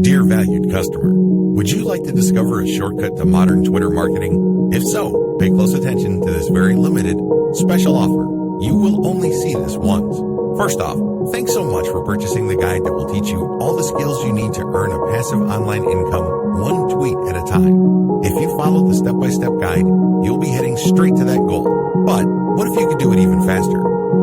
Dear valued customer, would you like to discover a shortcut to modern Twitter marketing? If so, pay close attention to this very limited special offer. You will only see this once. First off, thanks so much for purchasing the guide that will teach you all the skills you need to earn a passive online income one tweet at a time. If you follow the step-by-step guide, you'll be heading straight to that goal. But what if you could do it even faster?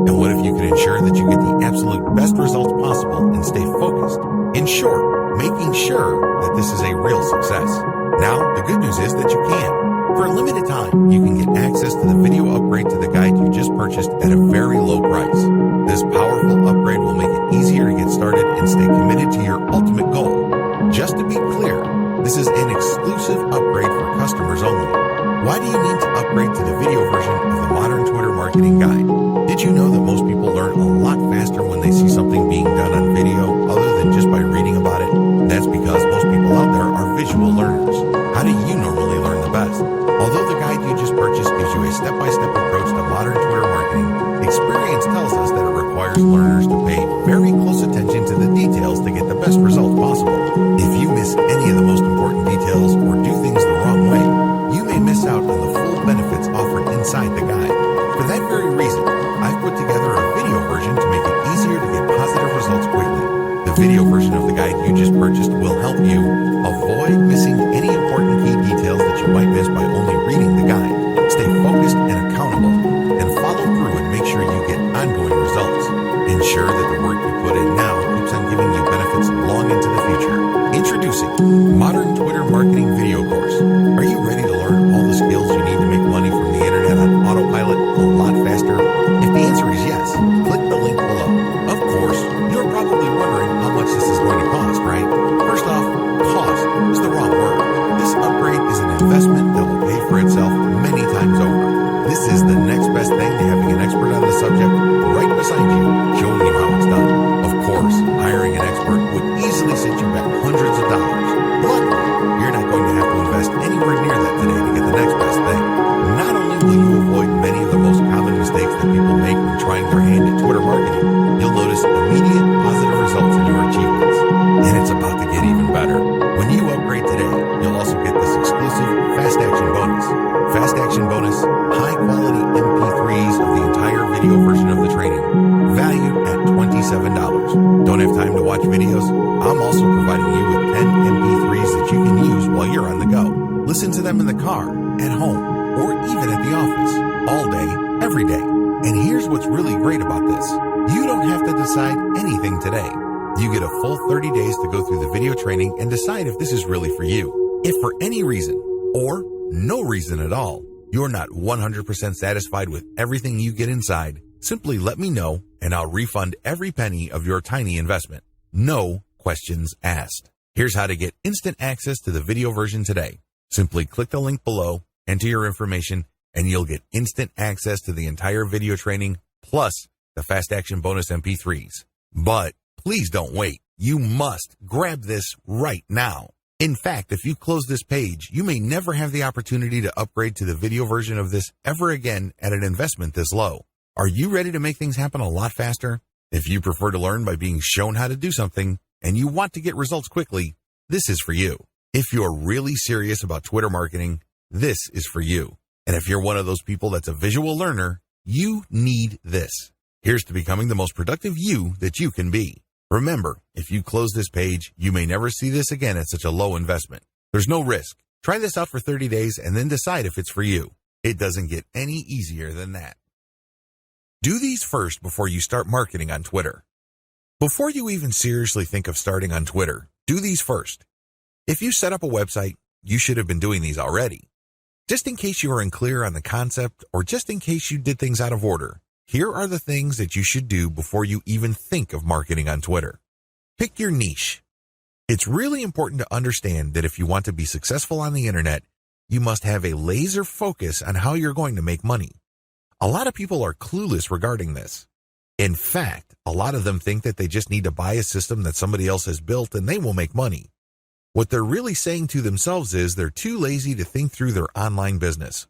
And what if you could ensure that you get the absolute best results possible and stay focused? In short, making sure that this is a real success. Now, the good news is that you can. For a limited time, you can get access to the video upgrade to the guide you just purchased at a very low price. This powerful upgrade will make it easier to get started and stay committed to your ultimate goal. Just to be clear, this is an exclusive upgrade for customers only. Why do you need to upgrade to the video version of the Modern Twitter Marketing Guide? Did you know that most people learn a lot faster when they see something being done on video other than just by reading about it? That's because most people out there are visual learners. How do you normally learn the best? Although the guide you just purchased gives you a step-by-step approach to modern Twitter marketing, experience tells us that it requires learners to pay very close attention to the details to get the best results possible. If you miss any of the most important details or do things the wrong way, you may miss out on the full benefits offered inside the guide. For that very reason, I've put together a video version to make it easier to get positive results quickly. The video version of the guide you just purchased will help you avoid missing any important key details that you might miss by only reading the guide. Stay focused and accountable, and follow through and make sure you get ongoing results. Ensure that the work you put in now keeps on giving you benefits long into the future. Introducing Modern Twitter Marketing Video Course. Are you ready to learn all the skills you need to make money from the internet on autopilot a lot faster? If the answer is yes, click the link below. Of course, you're probably wondering how much this is going to cost, right? First off, cost is the wrong word. This upgrade is an investment that will pay for itself many times over. This is the next best thing to having an expert on the subject right beside you, showing you how it's done. Of course, hiring an expert would easily set you back hundreds of dollars. Luckily, you're not going to have to invest anywhere near that today to get the next best thing. Not only will you avoid many of the most common mistakes that people make when trying their hand at Twitter marketing, you'll notice immediate positive results in your achievements. And it's about to get even better. When you upgrade today, you'll also get this exclusive Fast Action Bonus. Fast Action Bonus, high-quality MP3s of the entire video version of the training, valued at $27. Don't have time to watch videos? I'm also providing you with 10 MP3s that you can use while you're on the go. Listen to them in the car, at home, or even at the office, all day, every day. And here's what's really great about this. You don't have to decide anything today. You get a full 30 days to go through the video training and decide if this is really for you. If for any reason, or no reason at all, you're not 100% satisfied with everything you get inside, simply let me know and I'll refund every penny of your tiny investment. No questions asked. Here's how to get instant access to the video version today. Simply click the link below, enter your information, and you'll get instant access to the entire video training plus the Fast Action Bonus MP3s. But please don't wait. You must grab this right now. In fact, if you close this page, you may never have the opportunity to upgrade to the video version of this ever again at an investment this low. Are you ready to make things happen a lot faster? If you prefer to learn by being shown how to do something and you want to get results quickly, this is for you. If you're really serious about Twitter marketing, this is for you. And if you're one of those people that's a visual learner, you need this. Here's to becoming the most productive you that you can be. Remember, if you close this page, you may never see this again at such a low investment. There's no risk. Try this out for 30 days and then decide if it's for you. It doesn't get any easier than that. Do these first before you start marketing on Twitter. Before you even seriously think of starting on Twitter, do these first. If you set up a website, you should have been doing these already. Just in case you are unclear on the concept or just in case you did things out of order, here are the things that you should do before you even think of marketing on Twitter. Pick your niche. It's really important to understand that if you want to be successful on the internet, you must have a laser focus on how you're going to make money. A lot of people are clueless regarding this. In fact, a lot of them think that they just need to buy a system that somebody else has built and they will make money. What they're really saying to themselves is they're too lazy to think through their online business.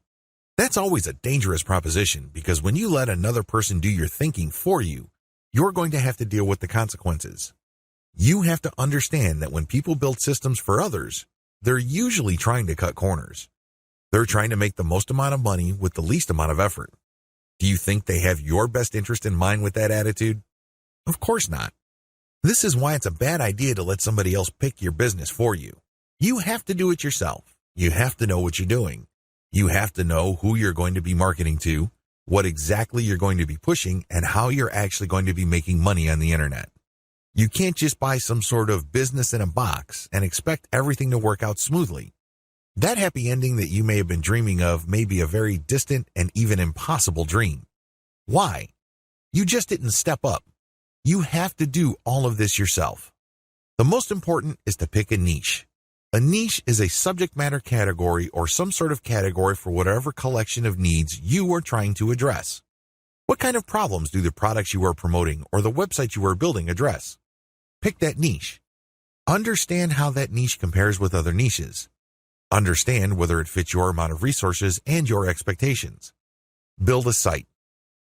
That's always a dangerous proposition because when you let another person do your thinking for you, you're going to have to deal with the consequences. You have to understand that when people build systems for others, they're usually trying to cut corners. They're trying to make the most amount of money with the least amount of effort. Do you think they have your best interest in mind with that attitude? Of course not. This is why it's a bad idea to let somebody else pick your business for you. You have to do it yourself. You have to know what you're doing. You have to know who you're going to be marketing to, what exactly you're going to be pushing, and how you're actually going to be making money on the internet. You can't just buy some sort of business in a box and expect everything to work out smoothly. That happy ending that you may have been dreaming of may be a very distant and even impossible dream. Why? You just didn't step up. You have to do all of this yourself. The most important is to pick a niche. A niche is a subject matter category or some sort of category for whatever collection of needs you are trying to address. What kind of problems do the products you are promoting or the website you are building address? Pick that niche. Understand how that niche compares with other niches. Understand whether it fits your amount of resources and your expectations. Build a site.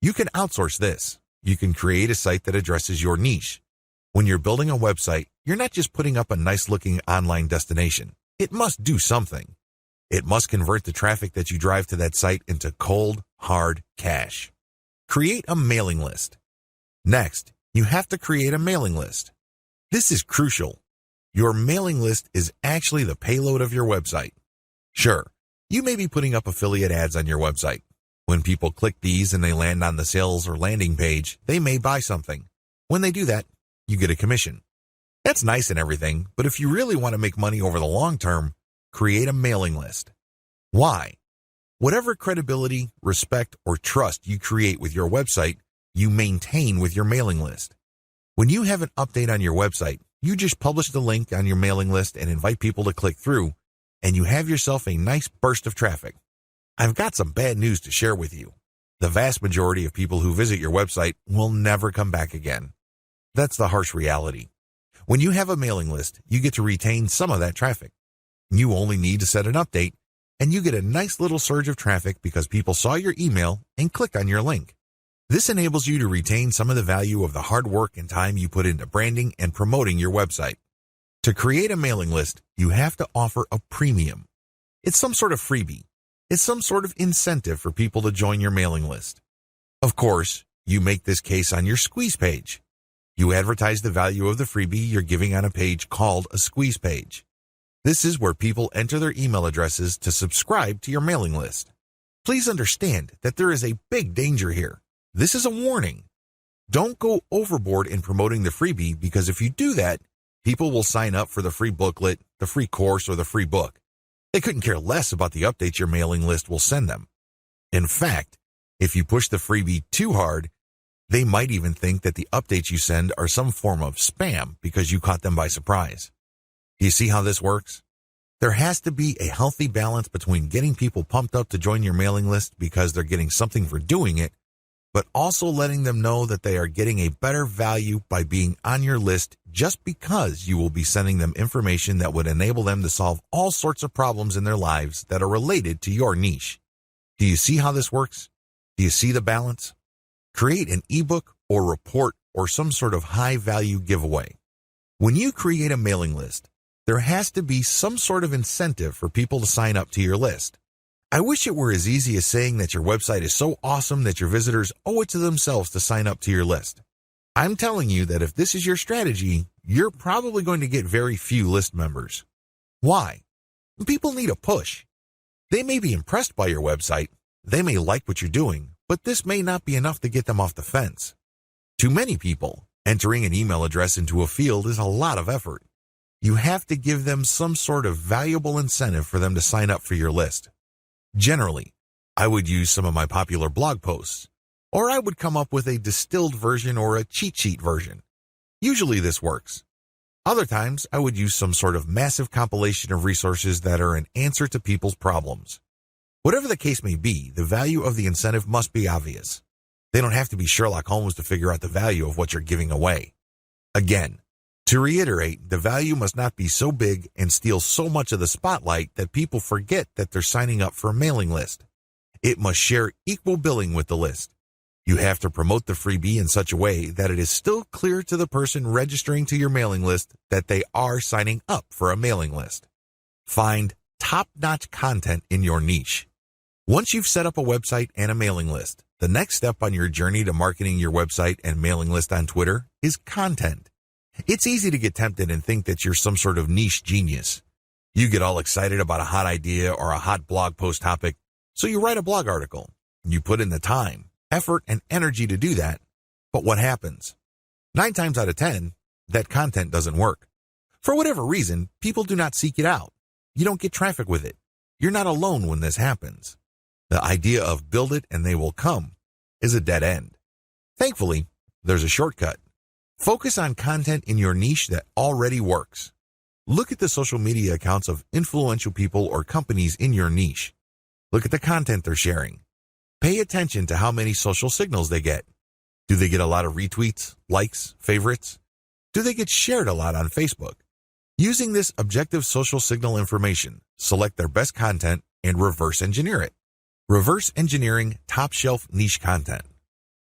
You can outsource this. You can create a site that addresses your niche. When you're building a website, you're not just putting up a nice-looking online destination. It must do something. It must convert the traffic that you drive to that site into cold, hard cash. Create a mailing list. Next, you have to create a mailing list. This is crucial. Your mailing list is actually the payload of your website. Sure, you may be putting up affiliate ads on your website. When people click these and they land on the sales or landing page, they may buy something. When they do that, you get a commission. That's nice and everything, but if you really want to make money over the long term, create a mailing list. Why? Whatever credibility, respect, or trust you create with your website, you maintain with your mailing list. When you have an update on your website, you just publish the link on your mailing list and invite people to click through, and you have yourself a nice burst of traffic. I've got some bad news to share with you. The vast majority of people who visit your website will never come back again. That's the harsh reality. When you have a mailing list, you get to retain some of that traffic. You only need to set an update, and you get a nice little surge of traffic because people saw your email and click on your link. This enables you to retain some of the value of the hard work and time you put into branding and promoting your website. To create a mailing list, you have to offer a premium. It's some sort of freebie. It's some sort of incentive for people to join your mailing list. Of course, you make this case on your squeeze page. You advertise the value of the freebie you're giving on a page called a squeeze page. This is where people enter their email addresses to subscribe to your mailing list. Please understand that there is a big danger here. This is a warning. Don't go overboard in promoting the freebie because if you do that, people will sign up for the free booklet, the free course, or the free book. They couldn't care less about the updates your mailing list will send them. In fact, if you push the freebie too hard, they might even think that the updates you send are some form of spam because you caught them by surprise. Do you see how this works? There has to be a healthy balance between getting people pumped up to join your mailing list because they're getting something for doing it, but also letting them know that they are getting a better value by being on your list just because you will be sending them information that would enable them to solve all sorts of problems in their lives that are related to your niche. Do you see how this works? Do you see the balance? Create an ebook or report or some sort of high-value giveaway. When you create a mailing list, there has to be some sort of incentive for people to sign up to your list. I wish it were as easy as saying that your website is so awesome that your visitors owe it to themselves to sign up to your list. I'm telling you that if this is your strategy, you're probably going to get very few list members. Why? People need a push. They may be impressed by your website, they may like what you're doing, but this may not be enough to get them off the fence. To many people, entering an email address into a field is a lot of effort. You have to give them some sort of valuable incentive for them to sign up for your list. Generally, I would use some of my popular blog posts, or I would come up with a distilled version or a cheat sheet version. Usually this works. Other times, I would use some sort of massive compilation of resources that are an answer to people's problems. Whatever the case may be, the value of the incentive must be obvious. They don't have to be Sherlock Holmes to figure out the value of what you're giving away. Again, to reiterate, the value must not be so big and steal so much of the spotlight that people forget that they're signing up for a mailing list. It must share equal billing with the list. You have to promote the freebie in such a way that it is still clear to the person registering to your mailing list that they are signing up for a mailing list. Find top-notch content in your niche. Once you've set up a website and a mailing list, the next step on your journey to marketing your website and mailing list on Twitter is content. It's easy to get tempted and think that you're some sort of niche genius. You get all excited about a hot idea or a hot blog post topic, so you write a blog article. You put in the time, effort, and energy to do that, but what happens? 9 times out of 10, that content doesn't work. For whatever reason, people do not seek it out. You don't get traffic with it. You're not alone when this happens. The idea of build it and they will come is a dead end. Thankfully, there's a shortcut. Focus on content in your niche that already works. Look at the social media accounts of influential people or companies in your niche. Look at the content they're sharing. Pay attention to how many social signals they get. Do they get a lot of retweets, likes, favorites? Do they get shared a lot on Facebook? Using this objective social signal information, select their best content and reverse engineer it. Reverse engineering top-shelf niche content.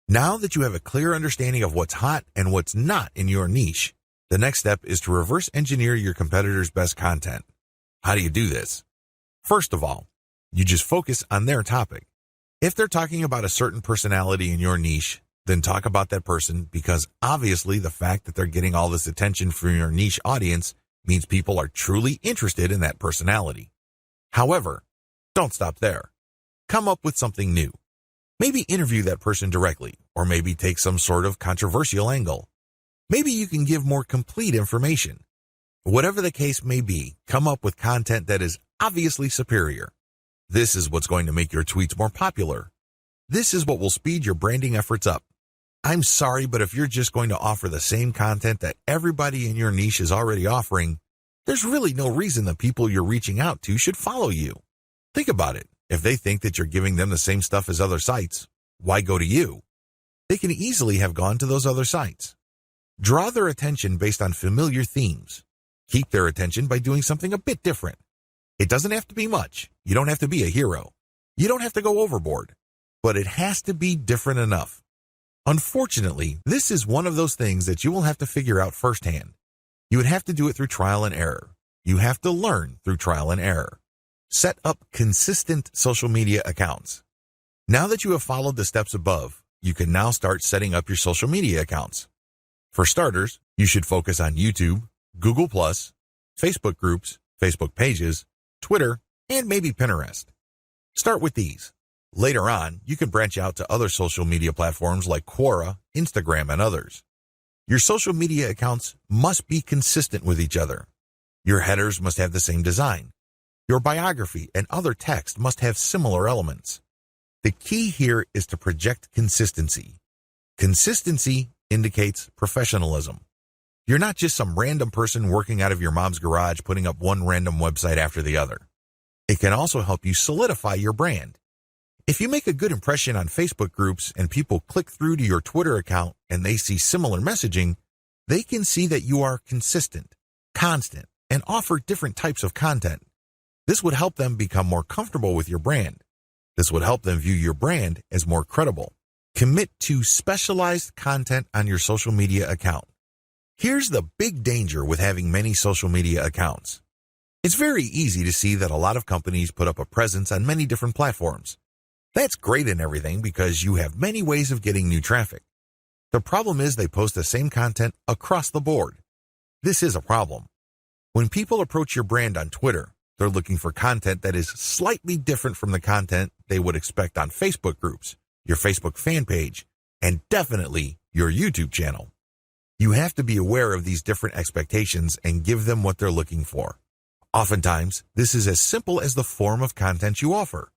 Now that you have a clear understanding of what's hot and what's not in your niche, the next step is to reverse engineer your competitors' best content. How do you do this? First of all, you just focus on their topic. If they're talking about a certain personality in your niche, then talk about that person, because obviously the fact that they're getting all this attention from your niche audience means people are truly interested in that personality. However, don't stop there. Come up with something new. Maybe interview that person directly, or maybe take some sort of controversial angle. Maybe you can give more complete information. Whatever the case may be, come up with content that is obviously superior. This is what's going to make your tweets more popular. This is what will speed your branding efforts up. I'm sorry, but if you're just going to offer the same content that everybody in your niche is already offering, there's really no reason the people you're reaching out to should follow you. Think about it. If they think that you're giving them the same stuff as other sites, why go to you? They can easily have gone to those other sites. Draw their attention based on familiar themes. Keep their attention by doing something a bit different. It doesn't have to be much. You don't have to be a hero. You don't have to go overboard. But it has to be different enough. Unfortunately, this is one of those things that you will have to figure out firsthand. You would have to do it through trial and error. You have to learn through trial and error. Set up consistent social media accounts. Now that you have followed the steps above, you can now start setting up your social media accounts. For starters, you should focus on YouTube, Google+, Facebook groups, Facebook pages, Twitter, and maybe Pinterest. Start with these. Later on, you can branch out to other social media platforms like Quora, Instagram, and others. Your social media accounts must be consistent with each other. Your headers must have the same design. Your biography and other text must have similar elements. The key here is to project consistency. Consistency indicates professionalism. You're not just some random person working out of your mom's garage putting up one random website after the other. It can also help you solidify your brand. If you make a good impression on Facebook groups and people click through to your Twitter account and they see similar messaging, they can see that you are consistent, constant, and offer different types of content. This would help them become more comfortable with your brand. This would help them view your brand as more credible. Commit to specialized content on your social media account. Here's the big danger with having many social media accounts. It's very easy to see that a lot of companies put up a presence on many different platforms. That's great and everything because you have many ways of getting new traffic. The problem is they post the same content across the board. This is a problem. When people approach your brand on Twitter, they're looking for content that is slightly different from the content they would expect on Facebook groups, your Facebook fan page, and definitely your YouTube channel. You have to be aware of these different expectations and give them what they're looking for. Oftentimes, this is as simple as the form of content you offer.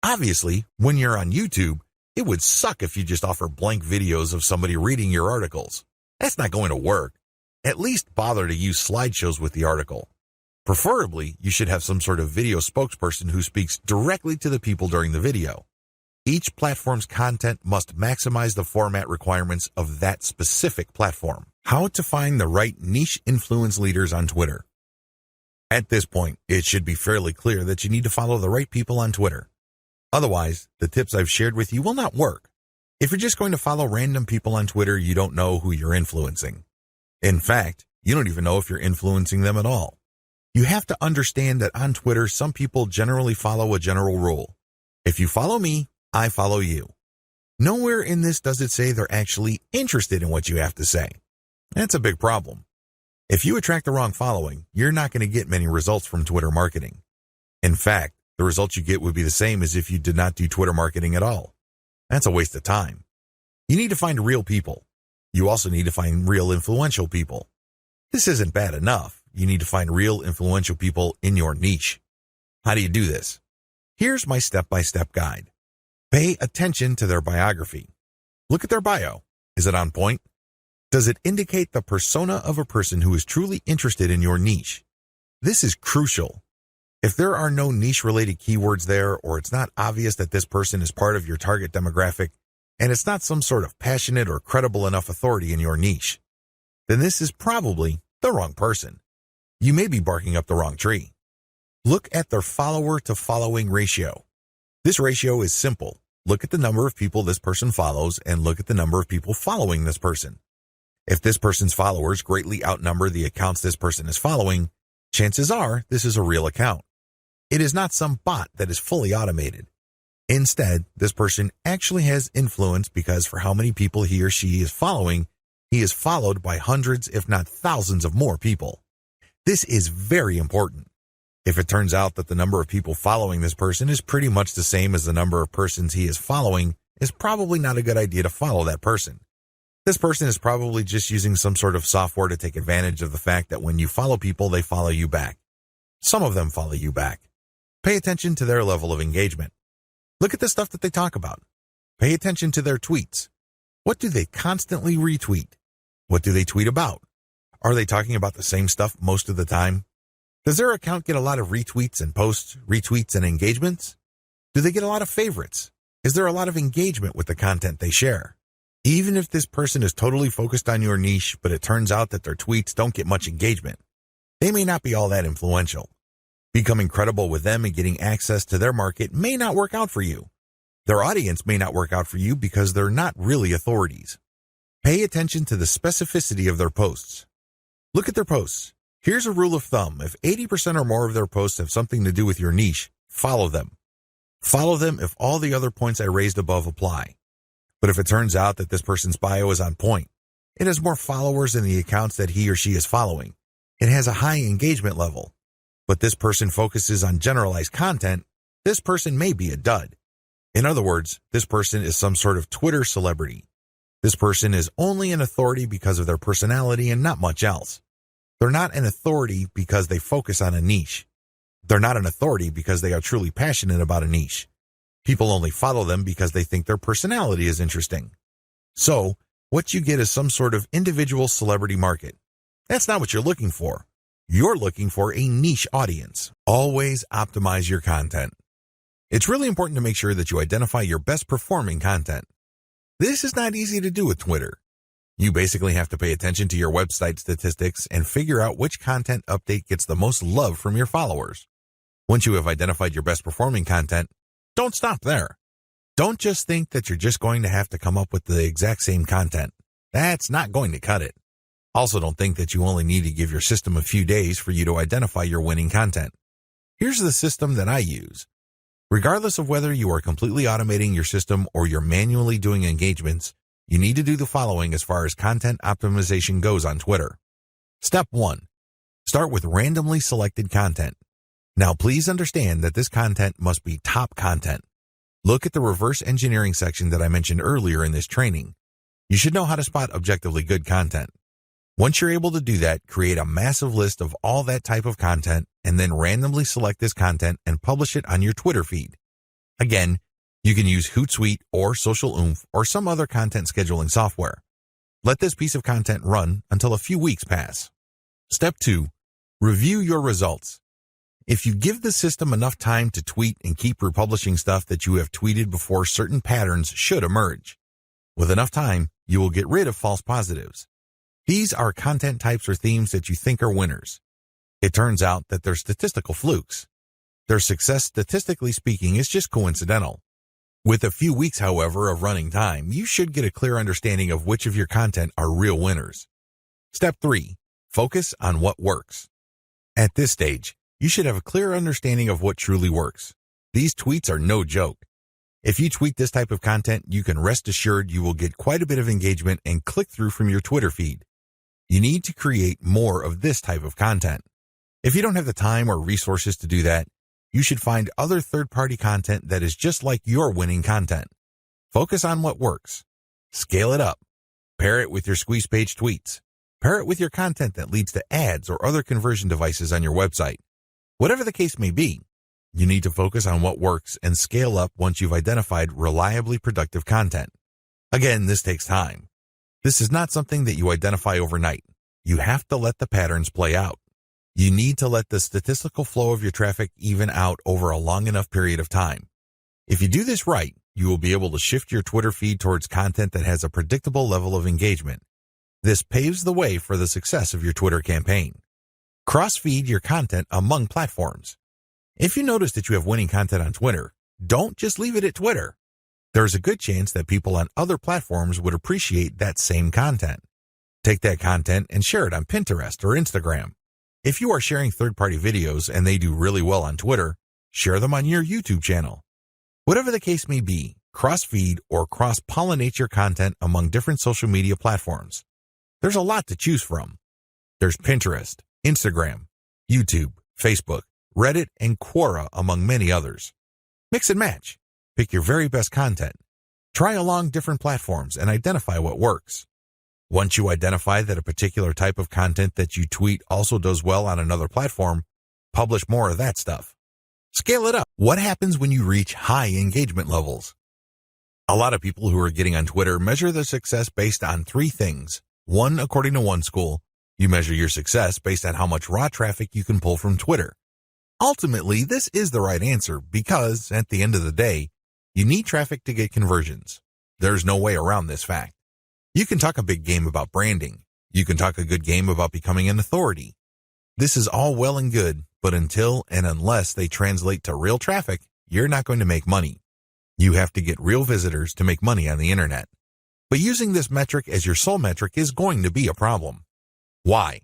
Obviously, when you're on YouTube, it would suck if you just offer blank videos of somebody reading your articles. That's not going to work. At least bother to use slideshows with the article. Preferably, you should have some sort of video spokesperson who speaks directly to the people during the video. Each platform's content must maximize the format requirements of that specific platform. How to find the right niche influence leaders on Twitter. At this point, it should be fairly clear that you need to follow the right people on Twitter. Otherwise, the tips I've shared with you will not work. If you're just going to follow random people on Twitter, you don't know who you're influencing. In fact, you don't even know if you're influencing them at all. You have to understand that on Twitter, some people generally follow a general rule. If you follow me, I follow you. Nowhere in this does it say they're actually interested in what you have to say. That's a big problem. If you attract the wrong following, you're not going to get many results from Twitter marketing. In fact, the results you get would be the same as if you did not do Twitter marketing at all. That's a waste of time. You need to find real people. You also need to find real influential people. This isn't bad enough. You need to find real influential people in your niche. How do you do this? Here's my step-by-step guide. Pay attention to their biography. Look at their bio. Is it on point? Does it indicate the persona of a person who is truly interested in your niche? This is crucial. If there are no niche-related keywords there, or it's not obvious that this person is part of your target demographic, and it's not some sort of passionate or credible enough authority in your niche, then this is probably the wrong person. You may be barking up the wrong tree. Look at their follower-to-following ratio. This ratio is simple. Look at the number of people this person follows and look at the number of people following this person. If this person's followers greatly outnumber the accounts this person is following, chances are this is a real account. It is not some bot that is fully automated. Instead, this person actually has influence because for how many people he or she is following, he is followed by hundreds, if not thousands of more people. This is very important. If it turns out that the number of people following this person is pretty much the same as the number of persons he is following, it's probably not a good idea to follow that person. This person is probably just using some sort of software to take advantage of the fact that when you follow people, they follow you back. Some of them follow you back. Pay attention to their level of engagement. Look at the stuff that they talk about. Pay attention to their tweets. What do they constantly retweet? What do they tweet about? Are they talking about the same stuff most of the time? Does their account get a lot of retweets and posts, retweets and engagements? Do they get a lot of favorites? Is there a lot of engagement with the content they share? Even if this person is totally focused on your niche, but it turns out that their tweets don't get much engagement, they may not be all that influential. Becoming credible with them and getting access to their market may not work out for you. Their audience may not work out for you because they're not really authorities. Pay attention to the specificity of their posts. Look at their posts. Here's a rule of thumb. If 80% or more of their posts have something to do with your niche, follow them. Follow them if all the other points I raised above apply. But if it turns out that this person's bio is on point, it has more followers than the accounts that he or she is following, it has a high engagement level, but this person focuses on generalized content, this person may be a dud. In other words, this person is some sort of Twitter celebrity. This person is only an authority because of their personality and not much else. They're not an authority because they focus on a niche. They're not an authority because they are truly passionate about a niche. People only follow them because they think their personality is interesting. So, what you get is some sort of individual celebrity market. That's not what you're looking for. You're looking for a niche audience. Always optimize your content. It's really important to make sure that you identify your best performing content. This is not easy to do with Twitter. You basically have to pay attention to your website statistics and figure out which content update gets the most love from your followers. Once you have identified your best performing content, don't stop there. Don't just think that you're just going to have to come up with the exact same content. That's not going to cut it. Also, don't think that you only need to give your system a few days for you to identify your winning content. Here's the system that I use. Regardless of whether you are completely automating your system or you're manually doing engagements, you need to do the following as far as content optimization goes on Twitter. Step 1. Start with randomly selected content. Now, please understand that this content must be top content. Look at the reverse engineering section that I mentioned earlier in this training. You should know how to spot objectively good content. Once you're able to do that, create a massive list of all that type of content and then randomly select this content and publish it on your Twitter feed. Again, you can use Hootsuite or Social Oomph or some other content scheduling software. Let this piece of content run until a few weeks pass. Step 2. Review your results. If you give the system enough time to tweet and keep republishing stuff that you have tweeted before, certain patterns should emerge. With enough time, you will get rid of false positives. These are content types or themes that you think are winners. It turns out that they're statistical flukes. Their success, statistically speaking, is just coincidental. With a few weeks, however, of running time, you should get a clear understanding of which of your content are real winners. Step 3. Focus on what works. At this stage, you should have a clear understanding of what truly works. These tweets are no joke. If you tweet this type of content, you can rest assured you will get quite a bit of engagement and click-through from your Twitter feed. You need to create more of this type of content. If you don't have the time or resources to do that, you should find other third-party content that is just like your winning content. Focus on what works. Scale it up. Pair it with your squeeze page tweets. Pair it with your content that leads to ads or other conversion devices on your website. Whatever the case may be, you need to focus on what works and scale up once you've identified reliably productive content. Again, this takes time. This is not something that you identify overnight. You have to let the patterns play out. You need to let the statistical flow of your traffic even out over a long enough period of time. If you do this right, you will be able to shift your Twitter feed towards content that has a predictable level of engagement. This paves the way for the success of your Twitter campaign. Cross-feed your content among platforms. If you notice that you have winning content on Twitter, don't just leave it at Twitter. There's a good chance that people on other platforms would appreciate that same content. Take that content and share it on Pinterest or Instagram. If you are sharing third-party videos and they do really well on Twitter, share them on your YouTube channel. Whatever the case may be, cross-feed or cross-pollinate your content among different social media platforms. There's a lot to choose from. There's Pinterest, Instagram, YouTube, Facebook, Reddit, and Quora, among many others. Mix and match. Pick your very best content. Try along different platforms and identify what works. Once you identify that a particular type of content that you tweet also does well on another platform, publish more of that stuff. Scale it up. What happens when you reach high engagement levels? A lot of people who are getting on Twitter measure their success based on 3 things. 1, according to one school, you measure your success based on how much raw traffic you can pull from Twitter. Ultimately, this is the right answer because, at the end of the day, you need traffic to get conversions. There's no way around this fact. You can talk a big game about branding. You can talk a good game about becoming an authority. This is all well and good, but until and unless they translate to real traffic, you're not going to make money. You have to get real visitors to make money on the internet. But using this metric as your sole metric is going to be a problem. Why?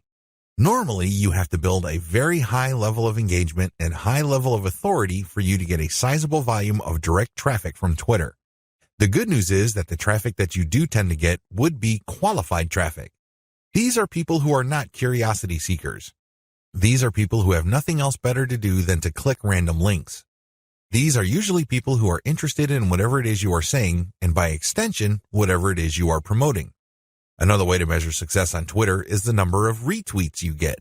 Normally, you have to build a very high level of engagement and high level of authority for you to get a sizable volume of direct traffic from Twitter. The good news is that the traffic that you do tend to get would be qualified traffic. These are people who are not curiosity seekers. These are people who have nothing else better to do than to click random links. These are usually people who are interested in whatever it is you are saying, and by extension, whatever it is you are promoting. Another way to measure success on Twitter is the number of retweets you get.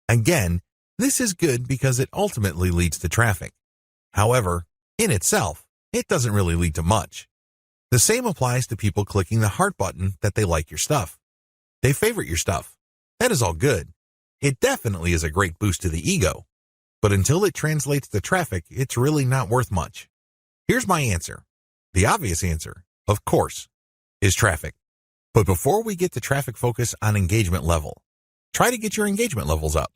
Again, this is good because it ultimately leads to traffic. However, in itself, it doesn't really lead to much. The same applies to people clicking the heart button that they like your stuff. They favorite your stuff. That is all good. It definitely is a great boost to the ego. But until it translates to traffic, it's really not worth much. Here's my answer. The obvious answer, of course, is traffic. But before we get to traffic, focus on engagement level. Try to get your engagement levels up.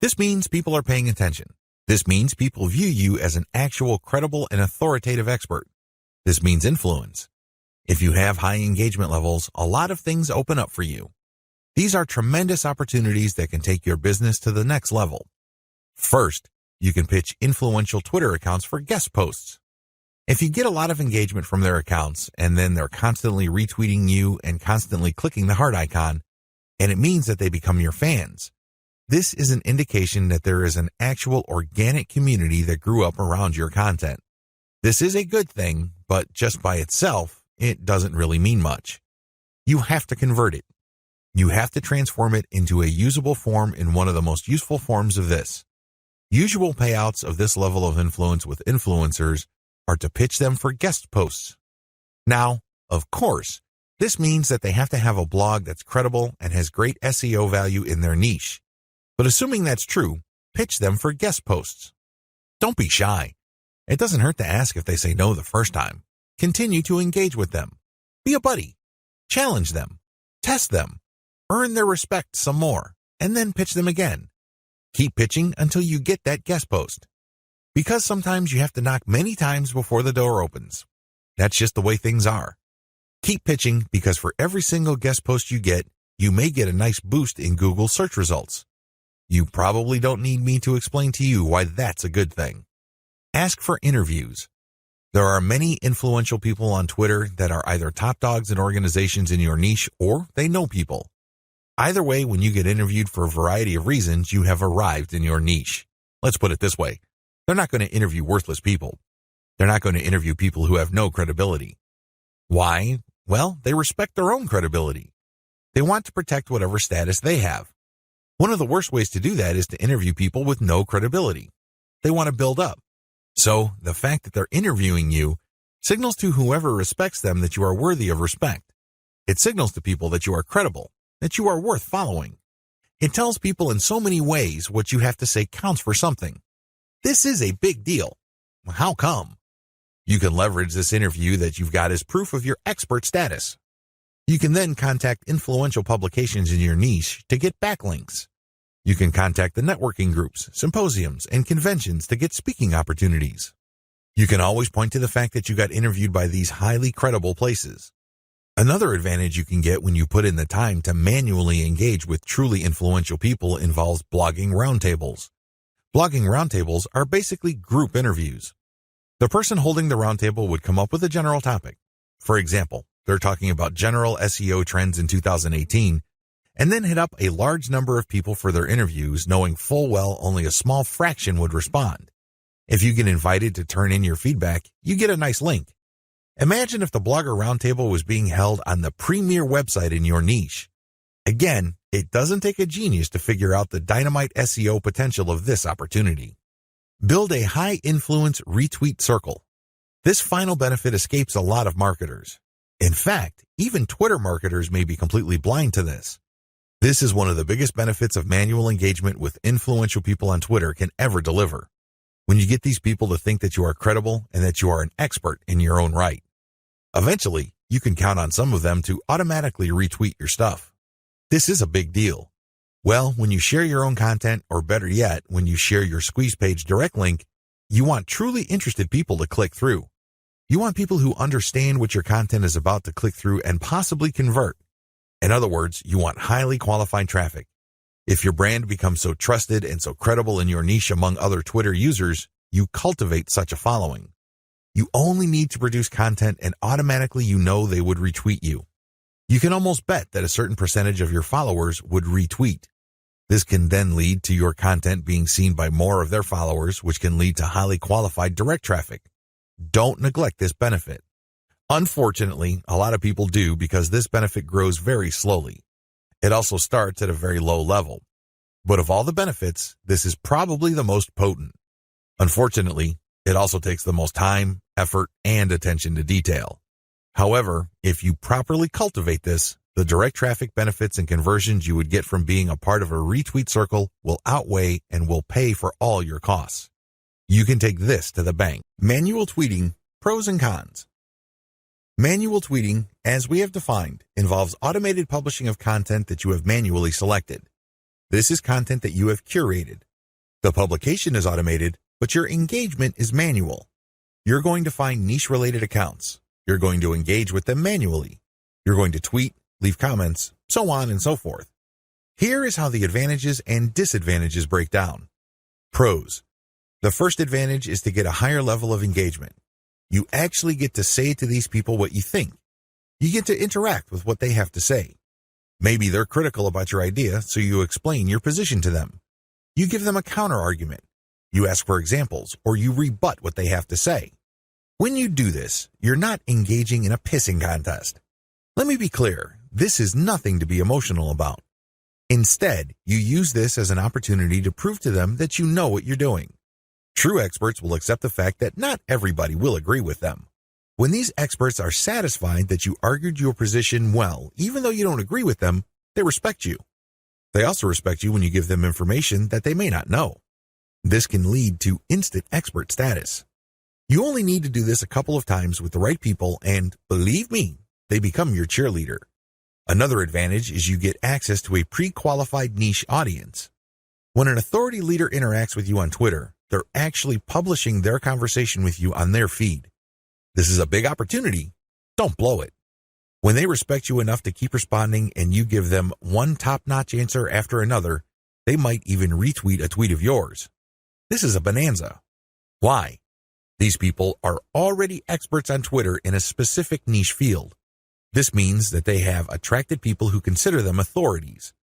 This means people are paying attention. This means people view you as an actual credible and authoritative expert. This means influence. If you have high engagement levels, a lot of things open up for you. These are tremendous opportunities that can take your business to the next level. First, you can pitch influential Twitter accounts for guest posts. If you get a lot of engagement from their accounts and then they're constantly retweeting you and constantly clicking the heart icon, and it means that they become your fans, this is an indication that there is an actual organic community that grew up around your content. This is a good thing, but just by itself, it doesn't really mean much. You have to convert it. You have to transform it into a usable form in one of the most useful forms of this. Usual payouts of this level of influence with influencers are to pitch them for guest posts. Now, of course, this means that they have to have a blog that's credible and has great SEO value in their niche. But assuming that's true, pitch them for guest posts. Don't be shy. It doesn't hurt to ask if they say no the first time. Continue to engage with them. Be a buddy. Challenge them. Test them. Earn their respect some more, and then pitch them again. Keep pitching until you get that guest post. Because sometimes you have to knock many times before the door opens. That's just the way things are. Keep pitching, because for every single guest post you get, you may get a nice boost in Google search results. You probably don't need me to explain to you why that's a good thing. Ask for interviews. There are many influential people on Twitter that are either top dogs in organizations in your niche, or they know people. Either way, when you get interviewed for a variety of reasons, you have arrived in your niche. Let's put it this way. They're not going to interview worthless people. They're not going to interview people who have no credibility. Why? Well, they respect their own credibility. They want to protect whatever status they have. One of the worst ways to do that is to interview people with no credibility. They want to build up. So, the fact that they're interviewing you signals to whoever respects them that you are worthy of respect. It signals to people that you are credible, that you are worth following. It tells people in so many ways what you have to say counts for something. This is a big deal. How come? You can leverage this interview that you've got as proof of your expert status. You can then contact influential publications in your niche to get backlinks. You can contact the networking groups, symposiums, and conventions to get speaking opportunities. You can always point to the fact that you got interviewed by these highly credible places. Another advantage you can get when you put in the time to manually engage with truly influential people involves blogging roundtables. Blogging roundtables are basically group interviews. The person holding the roundtable would come up with a general topic. For example, they're talking about general SEO trends in 2018, and then hit up a large number of people for their interviews, knowing full well only a small fraction would respond. If you get invited to turn in your feedback, you get a nice link. Imagine if the Blogger Roundtable was being held on the premier website in your niche. Again, it doesn't take a genius to figure out the dynamite SEO potential of this opportunity. Build a high-influence retweet circle. This final benefit escapes a lot of marketers. In fact, even Twitter marketers may be completely blind to this. This is one of the biggest benefits of manual engagement with influential people on Twitter can ever deliver. When you get these people to think that you are credible and that you are an expert in your own right. Eventually, you can count on some of them to automatically retweet your stuff. This is a big deal. Well, when you share your own content, or better yet, when you share your squeeze page direct link, you want truly interested people to click through. You want people who understand what your content is about to click through and possibly convert. In other words, you want highly qualified traffic. If your brand becomes so trusted and so credible in your niche among other Twitter users, you cultivate such a following. You only need to produce content and automatically you know they would retweet you. You can almost bet that a certain percentage of your followers would retweet. This can then lead to your content being seen by more of their followers, which can lead to highly qualified direct traffic. Don't neglect this benefit. Unfortunately, a lot of people do because this benefit grows very slowly. It also starts at a very low level. But of all the benefits, this is probably the most potent. Unfortunately, it also takes the most time, effort, and attention to detail. However, if you properly cultivate this, the direct traffic benefits and conversions you would get from being a part of a retweet circle will outweigh and will pay for all your costs. You can take this to the bank. Manual tweeting, pros and cons. Manual tweeting, as we have defined, involves automated publishing of content that you have manually selected. This is content that you have curated. The publication is automated, but your engagement is manual. You're going to find niche-related accounts. You're going to engage with them manually. You're going to tweet, leave comments, so on and so forth. Here is how the advantages and disadvantages break down. Pros. The first advantage is to get a higher level of engagement. You actually get to say to these people what you think. You get to interact with what they have to say. Maybe they're critical about your idea, so you explain your position to them. You give them a counter-argument. You ask for examples, or you rebut what they have to say. When you do this, you're not engaging in a pissing contest. Let me be clear, this is nothing to be emotional about. Instead, you use this as an opportunity to prove to them that you know what you're doing. True experts will accept the fact that not everybody will agree with them. When these experts are satisfied that you argued your position well, even though you don't agree with them, they respect you. They also respect you when you give them information that they may not know. This can lead to instant expert status. You only need to do this a couple of times with the right people and, believe me, they become your cheerleader. Another advantage is you get access to a pre-qualified niche audience. When an authority leader interacts with you on Twitter, they're actually publishing their conversation with you on their feed. This is a big opportunity. Don't blow it. When they respect you enough to keep responding and you give them one top-notch answer after another, they might even retweet a tweet of yours. This is a bonanza. Why? These people are already experts on Twitter in a specific niche field. This means that they have attracted people who consider them authorities.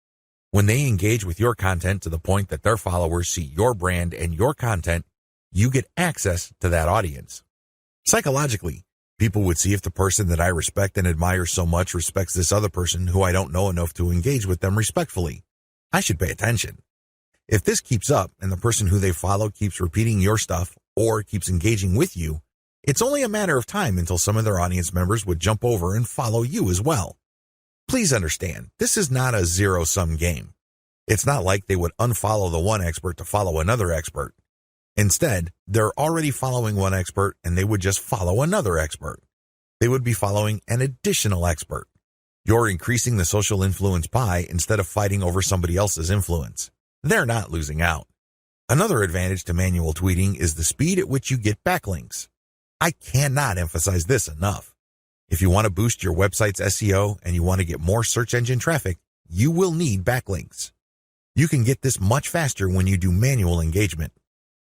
When they engage with your content to the point that their followers see your brand and your content, you get access to that audience. Psychologically, people would see if the person that I respect and admire so much respects this other person who I don't know enough to engage with them respectfully. I should pay attention. If this keeps up and the person who they follow keeps repeating your stuff or keeps engaging with you, it's only a matter of time until some of their audience members would jump over and follow you as well. Please understand, this is not a zero-sum game. It's not like they would unfollow the one expert to follow another expert. Instead, they're already following one expert and they would just follow another expert. They would be following an additional expert. You're increasing the social influence pie instead of fighting over somebody else's influence. They're not losing out. Another advantage to manual tweeting is the speed at which you get backlinks. I cannot emphasize this enough. If you want to boost your website's SEO and you want to get more search engine traffic, you will need backlinks. You can get this much faster when you do manual engagement.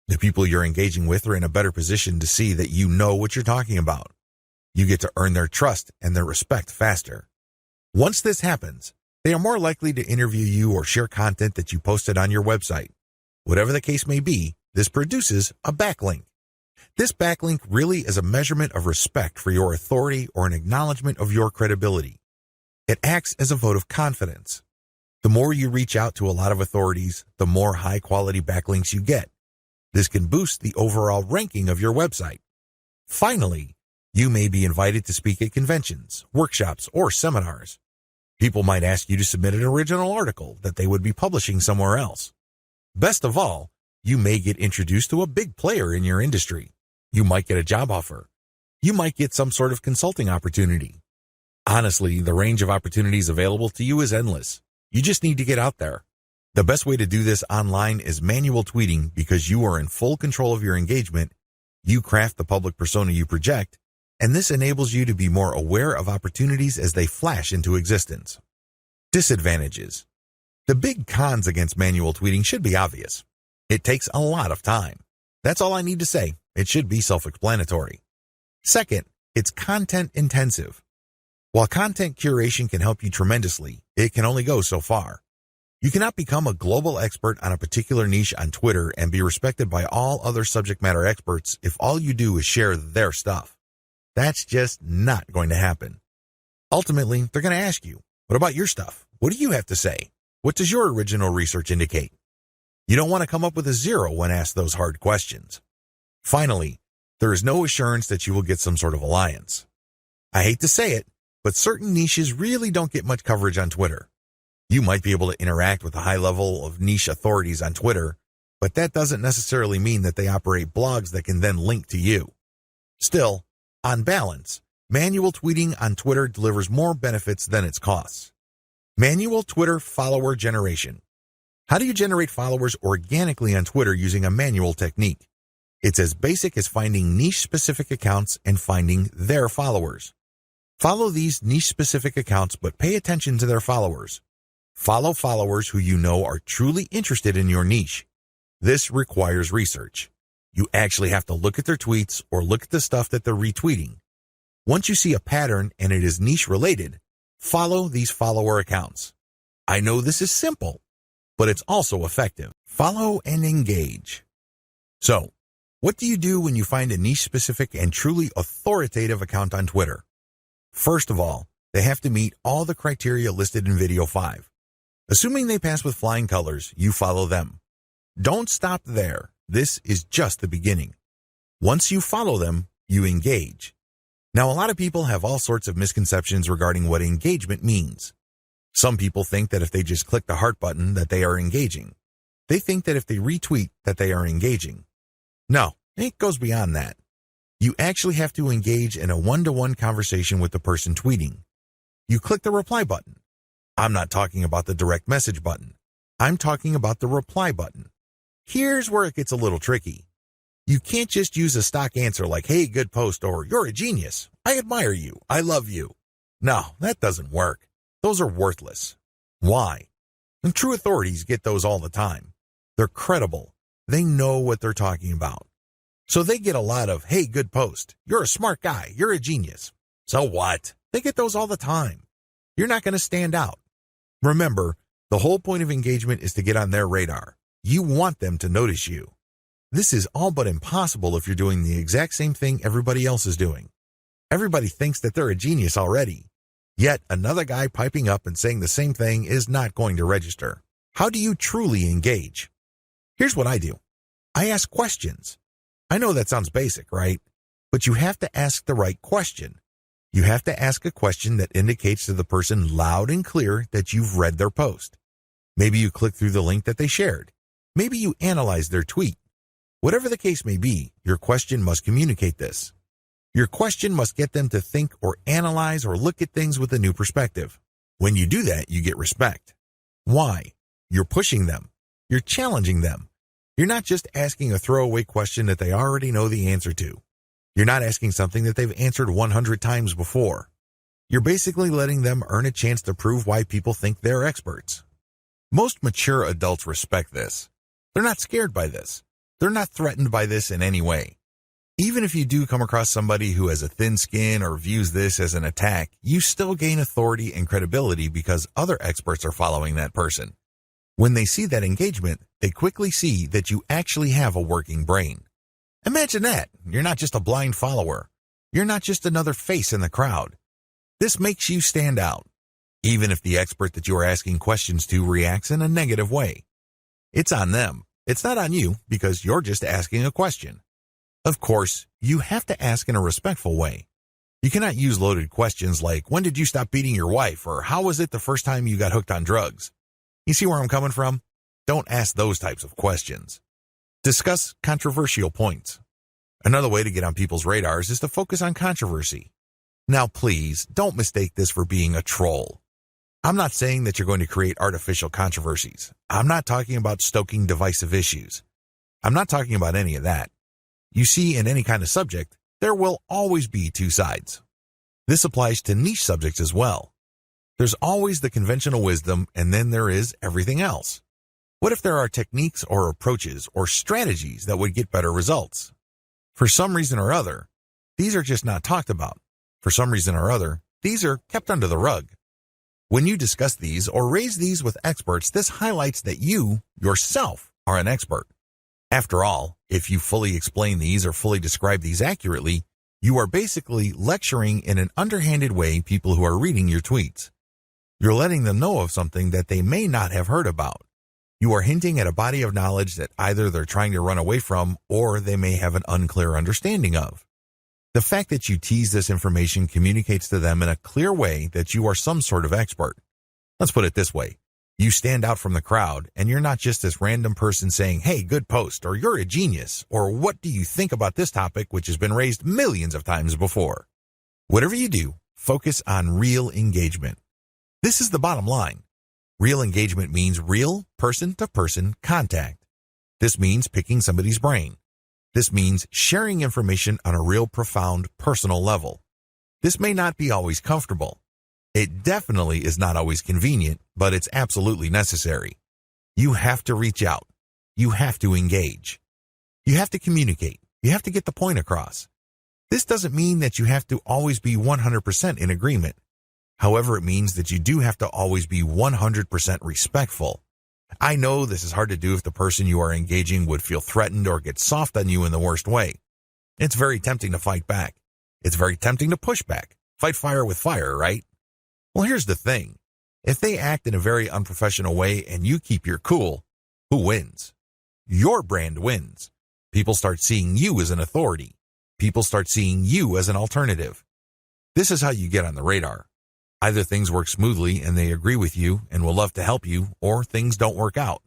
The people you're engaging with are in a better position to see that you know what you're talking about. You get to earn their trust and their respect faster. Once this happens, they are more likely to interview you or share content that you posted on your website. Whatever the case may be, this produces a backlink. This backlink really is a measurement of respect for your authority or an acknowledgement of your credibility. It acts as a vote of confidence. The more you reach out to a lot of authorities, the more high-quality backlinks you get. This can boost the overall ranking of your website. Finally, you may be invited to speak at conventions, workshops, or seminars. People might ask you to submit an original article that they would be publishing somewhere else. Best of all, you may get introduced to a big player in your industry. You might get a job offer. You might get some sort of consulting opportunity. Honestly, the range of opportunities available to you is endless. You just need to get out there. The best way to do this online is manual tweeting because you are in full control of your engagement, you craft the public persona you project, and this enables you to be more aware of opportunities as they flash into existence. Disadvantages. The big cons against manual tweeting should be obvious. It takes a lot of time. That's all I need to say. It should be self-explanatory. Second, it's content intensive. While content curation can help you tremendously, it can only go so far. You cannot become a global expert on a particular niche on Twitter and be respected by all other subject matter experts if all you do is share their stuff. That's just not going to happen. Ultimately, they're going to ask you, what about your stuff? What do you have to say? What does your original research indicate? You don't want to come up with a zero when asked those hard questions. Finally, there is no assurance that you will get some sort of alliance. I hate to say it, but certain niches really don't get much coverage on Twitter. You might be able to interact with a high level of niche authorities on Twitter, but that doesn't necessarily mean that they operate blogs that can then link to you. Still, on balance, manual tweeting on Twitter delivers more benefits than its costs. Manual Twitter follower generation. How do you generate followers organically on Twitter using a manual technique? It's as basic as finding niche-specific accounts and finding their followers. Follow these niche-specific accounts, but pay attention to their followers. Follow followers who you know are truly interested in your niche. This requires research. You actually have to look at their tweets or look at the stuff that they're retweeting. Once you see a pattern and it is niche-related, follow these follower accounts. I know this is simple, but it's also effective. Follow and engage. So, what do you do when you find a niche-specific and truly authoritative account on Twitter? First of all, they have to meet all the criteria listed in Video 5. Assuming they pass with flying colors, you follow them. Don't stop there. This is just the beginning. Once you follow them, you engage. Now, a lot of people have all sorts of misconceptions regarding what engagement means. Some people think that if they just click the heart button that they are engaging. They think that if they retweet that they are engaging. No, it goes beyond that. You actually have to engage in a one-to-one conversation with the person tweeting. You click the reply button. I'm not talking about the direct message button. I'm talking about the reply button. Here's where it gets a little tricky. You can't just use a stock answer like, hey, good post, or you're a genius. I admire you. I love you. No, that doesn't work. Those are worthless. Why? And true authorities get those all the time. They're credible. They know what they're talking about. So they get a lot of, hey, good post. You're a smart guy. You're a genius. So what? They get those all the time. You're not going to stand out. Remember, the whole point of engagement is to get on their radar. You want them to notice you. This is all but impossible if you're doing the exact same thing everybody else is doing. Everybody thinks that they're a genius already. Yet another guy piping up and saying the same thing is not going to register. How do you truly engage? Here's what I do. I ask questions. I know that sounds basic, right? But you have to ask the right question. You have to ask a question that indicates to the person loud and clear that you've read their post. Maybe you click through the link that they shared. Maybe you analyze their tweet. Whatever the case may be, your question must communicate this. Your question must get them to think or analyze or look at things with a new perspective. When you do that, you get respect. Why? You're pushing them. You're challenging them. You're not just asking a throwaway question that they already know the answer to. You're not asking something that they've answered 100 times before. You're basically letting them earn a chance to prove why people think they're experts. Most mature adults respect this. They're not scared by this. They're not threatened by this in any way. Even if you do come across somebody who has a thin skin or views this as an attack, you still gain authority and credibility because other experts are following that person. When they see that engagement, they quickly see that you actually have a working brain. Imagine that. You're not just a blind follower. You're not just another face in the crowd. This makes you stand out, even if the expert that you are asking questions to reacts in a negative way. It's on them. It's not on you because you're just asking a question. Of course, you have to ask in a respectful way. You cannot use loaded questions like, when did you stop beating your wife? Or how was it the first time you got hooked on drugs? You see where I'm coming from? Don't ask those types of questions. Discuss controversial points. Another way to get on people's radars is to focus on controversy. Now, please, don't mistake this for being a troll. I'm not saying that you're going to create artificial controversies. I'm not talking about stoking divisive issues. I'm not talking about any of that. You see, in any kind of subject, there will always be two sides. This applies to niche subjects as well. There's always the conventional wisdom, and then there is everything else. What if there are techniques or approaches or strategies that would get better results? For some reason or other, these are just not talked about. For some reason or other, these are kept under the rug. When you discuss these or raise these with experts, this highlights that you, yourself, are an expert. After all, if you fully explain these or fully describe these accurately, you are basically lecturing in an underhanded way people who are reading your tweets. You're letting them know of something that they may not have heard about. You are hinting at a body of knowledge that either they're trying to run away from or they may have an unclear understanding of. The fact that you tease this information communicates to them in a clear way that you are some sort of expert. Let's put it this way. You stand out from the crowd, and you're not just this random person saying, hey, good post, or you're a genius, or what do you think about this topic which has been raised millions of times before? Whatever you do, focus on real engagement. This is the bottom line. Real engagement means real person-to-person contact. This means picking somebody's brain. This means sharing information on a real profound personal level. This may not be always comfortable. It definitely is not always convenient, but it's absolutely necessary. You have to reach out. You have to engage. You have to communicate. You have to get the point across. This doesn't mean that you have to always be 100% in agreement. However, it means that you do have to always be 100% respectful. I know this is hard to do if the person you are engaging would feel threatened or get soft on you in the worst way. It's very tempting to fight back. It's very tempting to push back. Fight fire with fire, right? Well, here's the thing. If they act in a very unprofessional way and you keep your cool, who wins? Your brand wins. People start seeing you as an authority. People start seeing you as an alternative. This is how you get on the radar. Either things work smoothly and they agree with you and will love to help you, or things don't work out.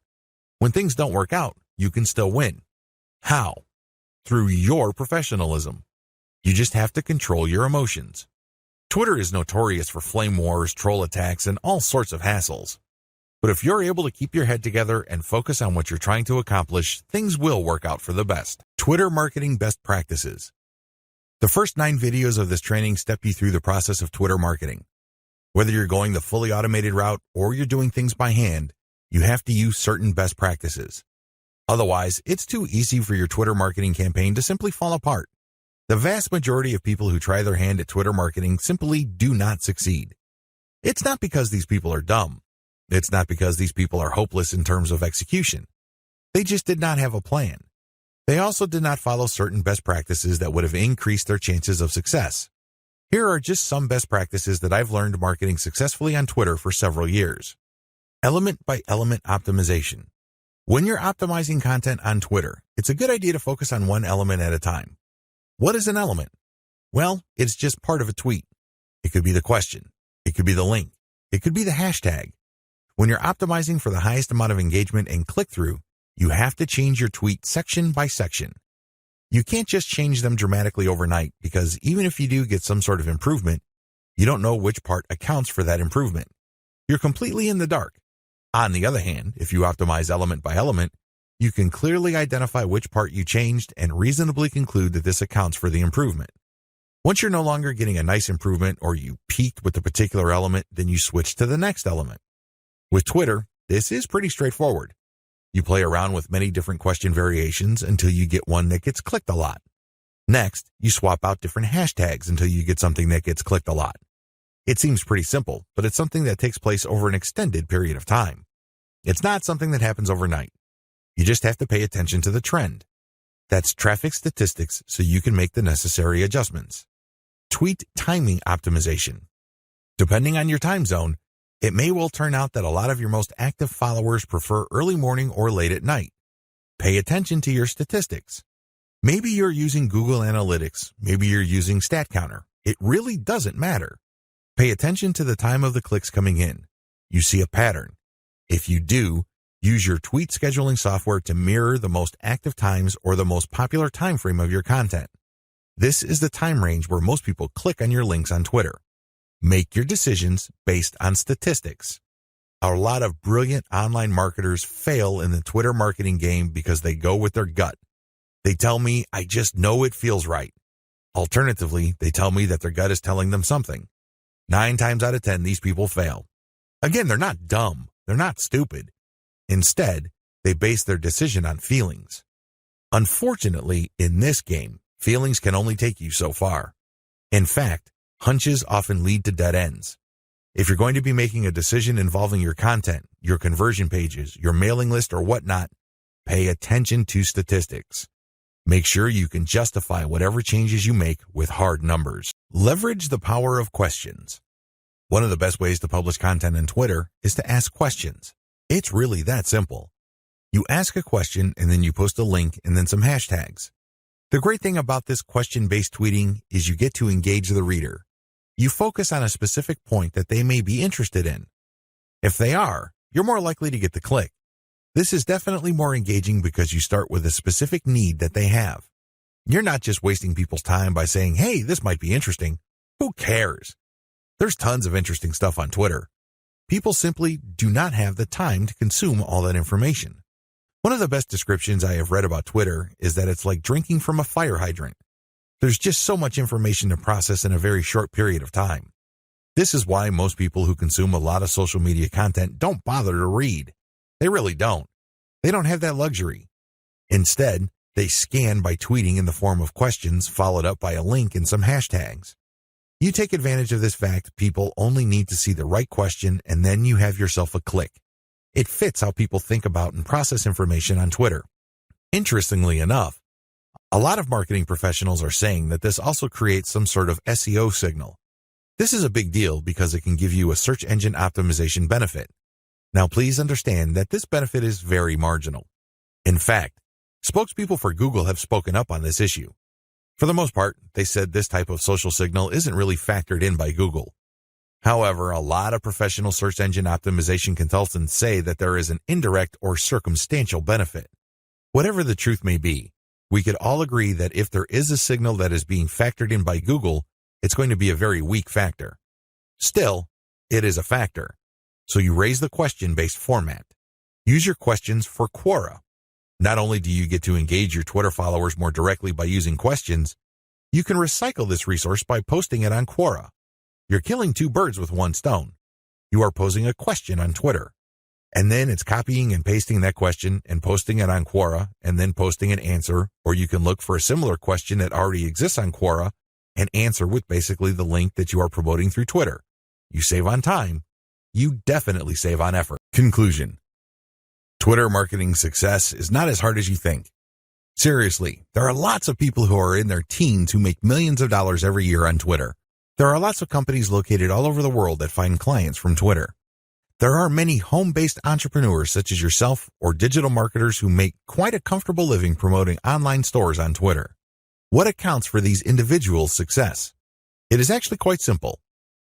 When things don't work out, you can still win. How? Through your professionalism. You just have to control your emotions. Twitter is notorious for flame wars, troll attacks, and all sorts of hassles. But if you're able to keep your head together and focus on what you're trying to accomplish, things will work out for the best. Twitter marketing best practices. The first 9 videos of this training step you through the process of Twitter marketing. Whether you're going the fully automated route or you're doing things by hand, you have to use certain best practices. Otherwise, it's too easy for your Twitter marketing campaign to simply fall apart. The vast majority of people who try their hand at Twitter marketing simply do not succeed. It's not because these people are dumb. It's not because these people are hopeless in terms of execution. They just did not have a plan. They also did not follow certain best practices that would have increased their chances of success. Here are just some best practices that I've learned marketing successfully on Twitter for several years. Element by element optimization. When you're optimizing content on Twitter, it's a good idea to focus on one element at a time. What is an element? Well, it's just part of a tweet. It could be the question. It could be the link. It could be the hashtag. When you're optimizing for the highest amount of engagement and click-through, you have to change your tweet section by section. You can't just change them dramatically overnight because even if you do get some sort of improvement, you don't know which part accounts for that improvement. You're completely in the dark. On the other hand, if you optimize element by element, you can clearly identify which part you changed and reasonably conclude that this accounts for the improvement. Once you're no longer getting a nice improvement or you peaked with a particular element, then you switch to the next element. With Twitter, this is pretty straightforward. You play around with many different question variations until you get one that gets clicked a lot. Next, you swap out different hashtags until you get something that gets clicked a lot. It seems pretty simple, but it's something that takes place over an extended period of time. It's not something that happens overnight. You just have to pay attention to the trend. That's traffic statistics so you can make the necessary adjustments. Tweet timing optimization. Depending on your time zone, it may well turn out that a lot of your most active followers prefer early morning or late at night. Pay attention to your statistics. Maybe you're using Google Analytics. Maybe you're using StatCounter. It really doesn't matter. Pay attention to the time of the clicks coming in. You see a pattern. If you do, use your tweet scheduling software to mirror the most active times or the most popular time frame of your content. This is the time range where most people click on your links on Twitter. Make your decisions based on statistics. A lot of brilliant online marketers fail in the Twitter marketing game because they go with their gut. They tell me, I just know it feels right. Alternatively, they tell me that their gut is telling them something. 9 times out of 10, these people fail. Again, they're not dumb. They're not stupid. Instead, they base their decision on feelings. Unfortunately, in this game, feelings can only take you so far. In fact, hunches often lead to dead ends. If you're going to be making a decision involving your content, your conversion pages, your mailing list, or whatnot, pay attention to statistics. Make sure you can justify whatever changes you make with hard numbers. Leverage the power of questions. One of the best ways to publish content on Twitter is to ask questions. It's really that simple. You ask a question and then you post a link and then some hashtags. The great thing about this question-based tweeting is you get to engage the reader. You focus on a specific point that they may be interested in. If they are, you're more likely to get the click. This is definitely more engaging because you start with a specific need that they have. You're not just wasting people's time by saying, hey, this might be interesting. Who cares? There's tons of interesting stuff on Twitter. People simply do not have the time to consume all that information. One of the best descriptions I have read about Twitter is that it's like drinking from a fire hydrant. There's just so much information to process in a very short period of time. This is why most people who consume a lot of social media content don't bother to read. They really don't. They don't have that luxury. Instead, they scan by tweeting in the form of questions followed up by a link and some hashtags. You take advantage of this fact people only need to see the right question and then you have yourself a click. It fits how people think about and process information on Twitter. Interestingly enough, a lot of marketing professionals are saying that this also creates some sort of SEO signal. This is a big deal because it can give you a search engine optimization benefit. Now please understand that this benefit is very marginal. In fact, spokespeople for Google have spoken up on this issue. For the most part, they said this type of social signal isn't really factored in by Google. However, a lot of professional search engine optimization consultants say that there is an indirect or circumstantial benefit. Whatever the truth may be, we could all agree that if there is a signal that is being factored in by Google, it's going to be a very weak factor. Still, it is a factor. So you raise the question-based format. Use your questions for Quora. Not only do you get to engage your Twitter followers more directly by using questions, you can recycle this resource by posting it on Quora. You're killing two birds with one stone. You are posing a question on Twitter, and then it's copying and pasting that question and posting it on Quora, and then posting an answer, or you can look for a similar question that already exists on Quora and answer with basically the link that you are promoting through Twitter. You save on time. You definitely save on effort. Conclusion. Twitter marketing success is not as hard as you think. Seriously, there are lots of people who are in their teens who make millions of dollars every year on Twitter. There are lots of companies located all over the world that find clients from Twitter. There are many home-based entrepreneurs such as yourself or digital marketers who make quite a comfortable living promoting online stores on Twitter. What accounts for these individuals' success? It is actually quite simple.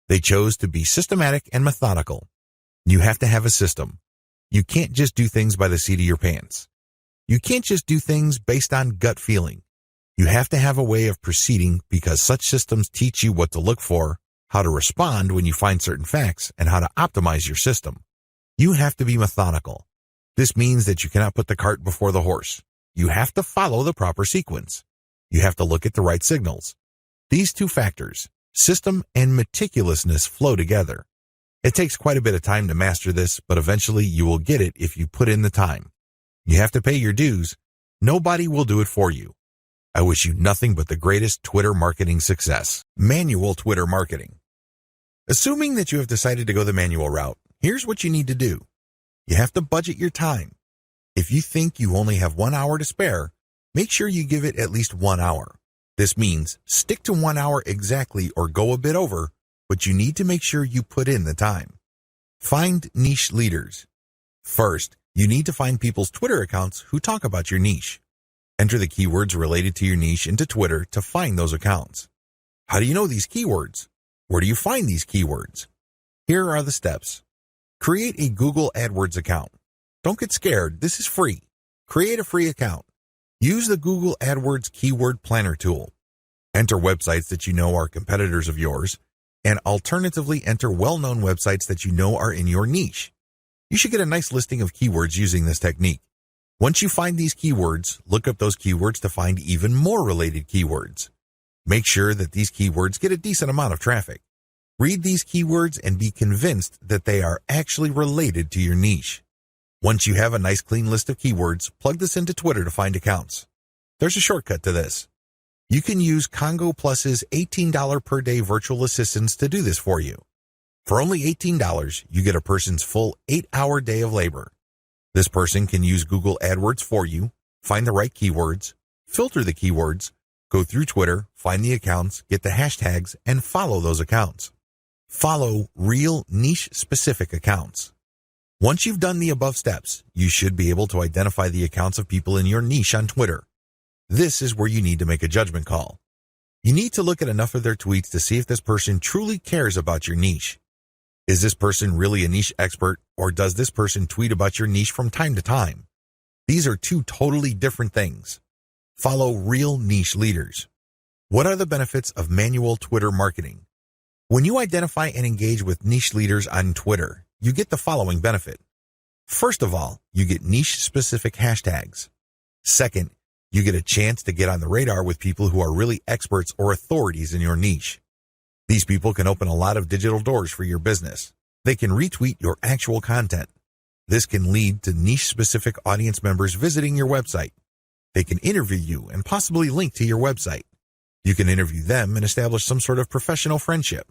They chose to be systematic and methodical. You have to have a system. You can't just do things by the seat of your pants. You can't just do things based on gut feeling. You have to have a way of proceeding because such systems teach you what to look for, how to respond when you find certain facts, and how to optimize your system. You have to be methodical. This means that you cannot put the cart before the horse. You have to follow the proper sequence. You have to look at the right signals. These two factors, system and meticulousness, flow together. It takes quite a bit of time to master this, but eventually you will get it if you put in the time. You have to pay your dues. Nobody will do it for you. I wish you nothing but the greatest Twitter marketing success. Manual Twitter marketing. Assuming that you have decided to go the manual route, here's what you need to do. You have to budget your time. If you think you only have 1 hour to spare, make sure you give it at least 1 hour. This means stick to 1 hour exactly or go a bit over, but you need to make sure you put in the time. Find niche leaders. First, you need to find people's Twitter accounts who talk about your niche. Enter the keywords related to your niche into Twitter to find those accounts. How do you know these keywords? Where do you find these keywords? Here are the steps. Create a Google AdWords account. Don't get scared. This is free. Create a free account. Use the Google AdWords Keyword Planner tool. Enter websites that you know are competitors of yours, and alternatively enter well-known websites that you know are in your niche. You should get a nice listing of keywords using this technique. Once you find these keywords, look up those keywords to find even more related keywords. Make sure that these keywords get a decent amount of traffic. Read these keywords and be convinced that they are actually related to your niche. Once you have a nice clean list of keywords, plug this into Twitter to find accounts. There's a shortcut to this. You can use Congo Plus's $18 per day virtual assistants to do this for you. For only $18, you get a person's full 8-hour day of labor. This person can use Google AdWords for you, find the right keywords, filter the keywords, go through Twitter, find the accounts, get the hashtags, and follow those accounts. Follow real niche-specific accounts. Once you've done the above steps, you should be able to identify the accounts of people in your niche on Twitter. This is where you need to make a judgment call. You need to look at enough of their tweets to see if this person truly cares about your niche. Is this person really a niche expert, or does this person tweet about your niche from time to time? These are two totally different things. Follow real niche leaders. What are the benefits of manual Twitter marketing? When you identify and engage with niche leaders on Twitter, you get the following benefit. First of all, you get niche-specific hashtags. Second, you get a chance to get on the radar with people who are really experts or authorities in your niche. These people can open a lot of digital doors for your business. They can retweet your actual content. This can lead to niche-specific audience members visiting your website. They can interview you and possibly link to your website. You can interview them and establish some sort of professional friendship.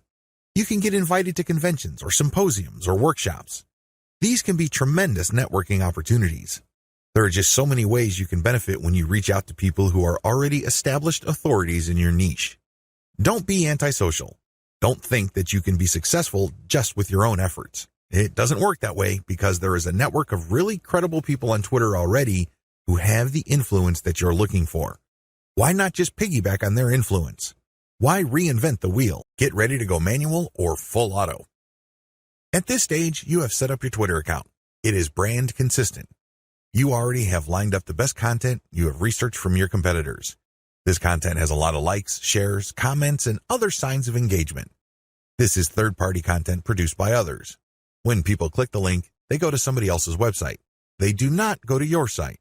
You can get invited to conventions or symposiums or workshops. These can be tremendous networking opportunities. There are just so many ways you can benefit when you reach out to people who are already established authorities in your niche. Don't be antisocial. Don't think that you can be successful just with your own efforts. It doesn't work that way because there is a network of really credible people on Twitter already who have the influence that you're looking for. Why not just piggyback on their influence? Why reinvent the wheel? Get ready to go manual or full auto. At this stage, you have set up your Twitter account. It is brand consistent. You already have lined up the best content you have researched from your competitors. This content has a lot of likes, shares, comments, and other signs of engagement. This is third-party content produced by others. When people click the link, they go to somebody else's website. They do not go to your site.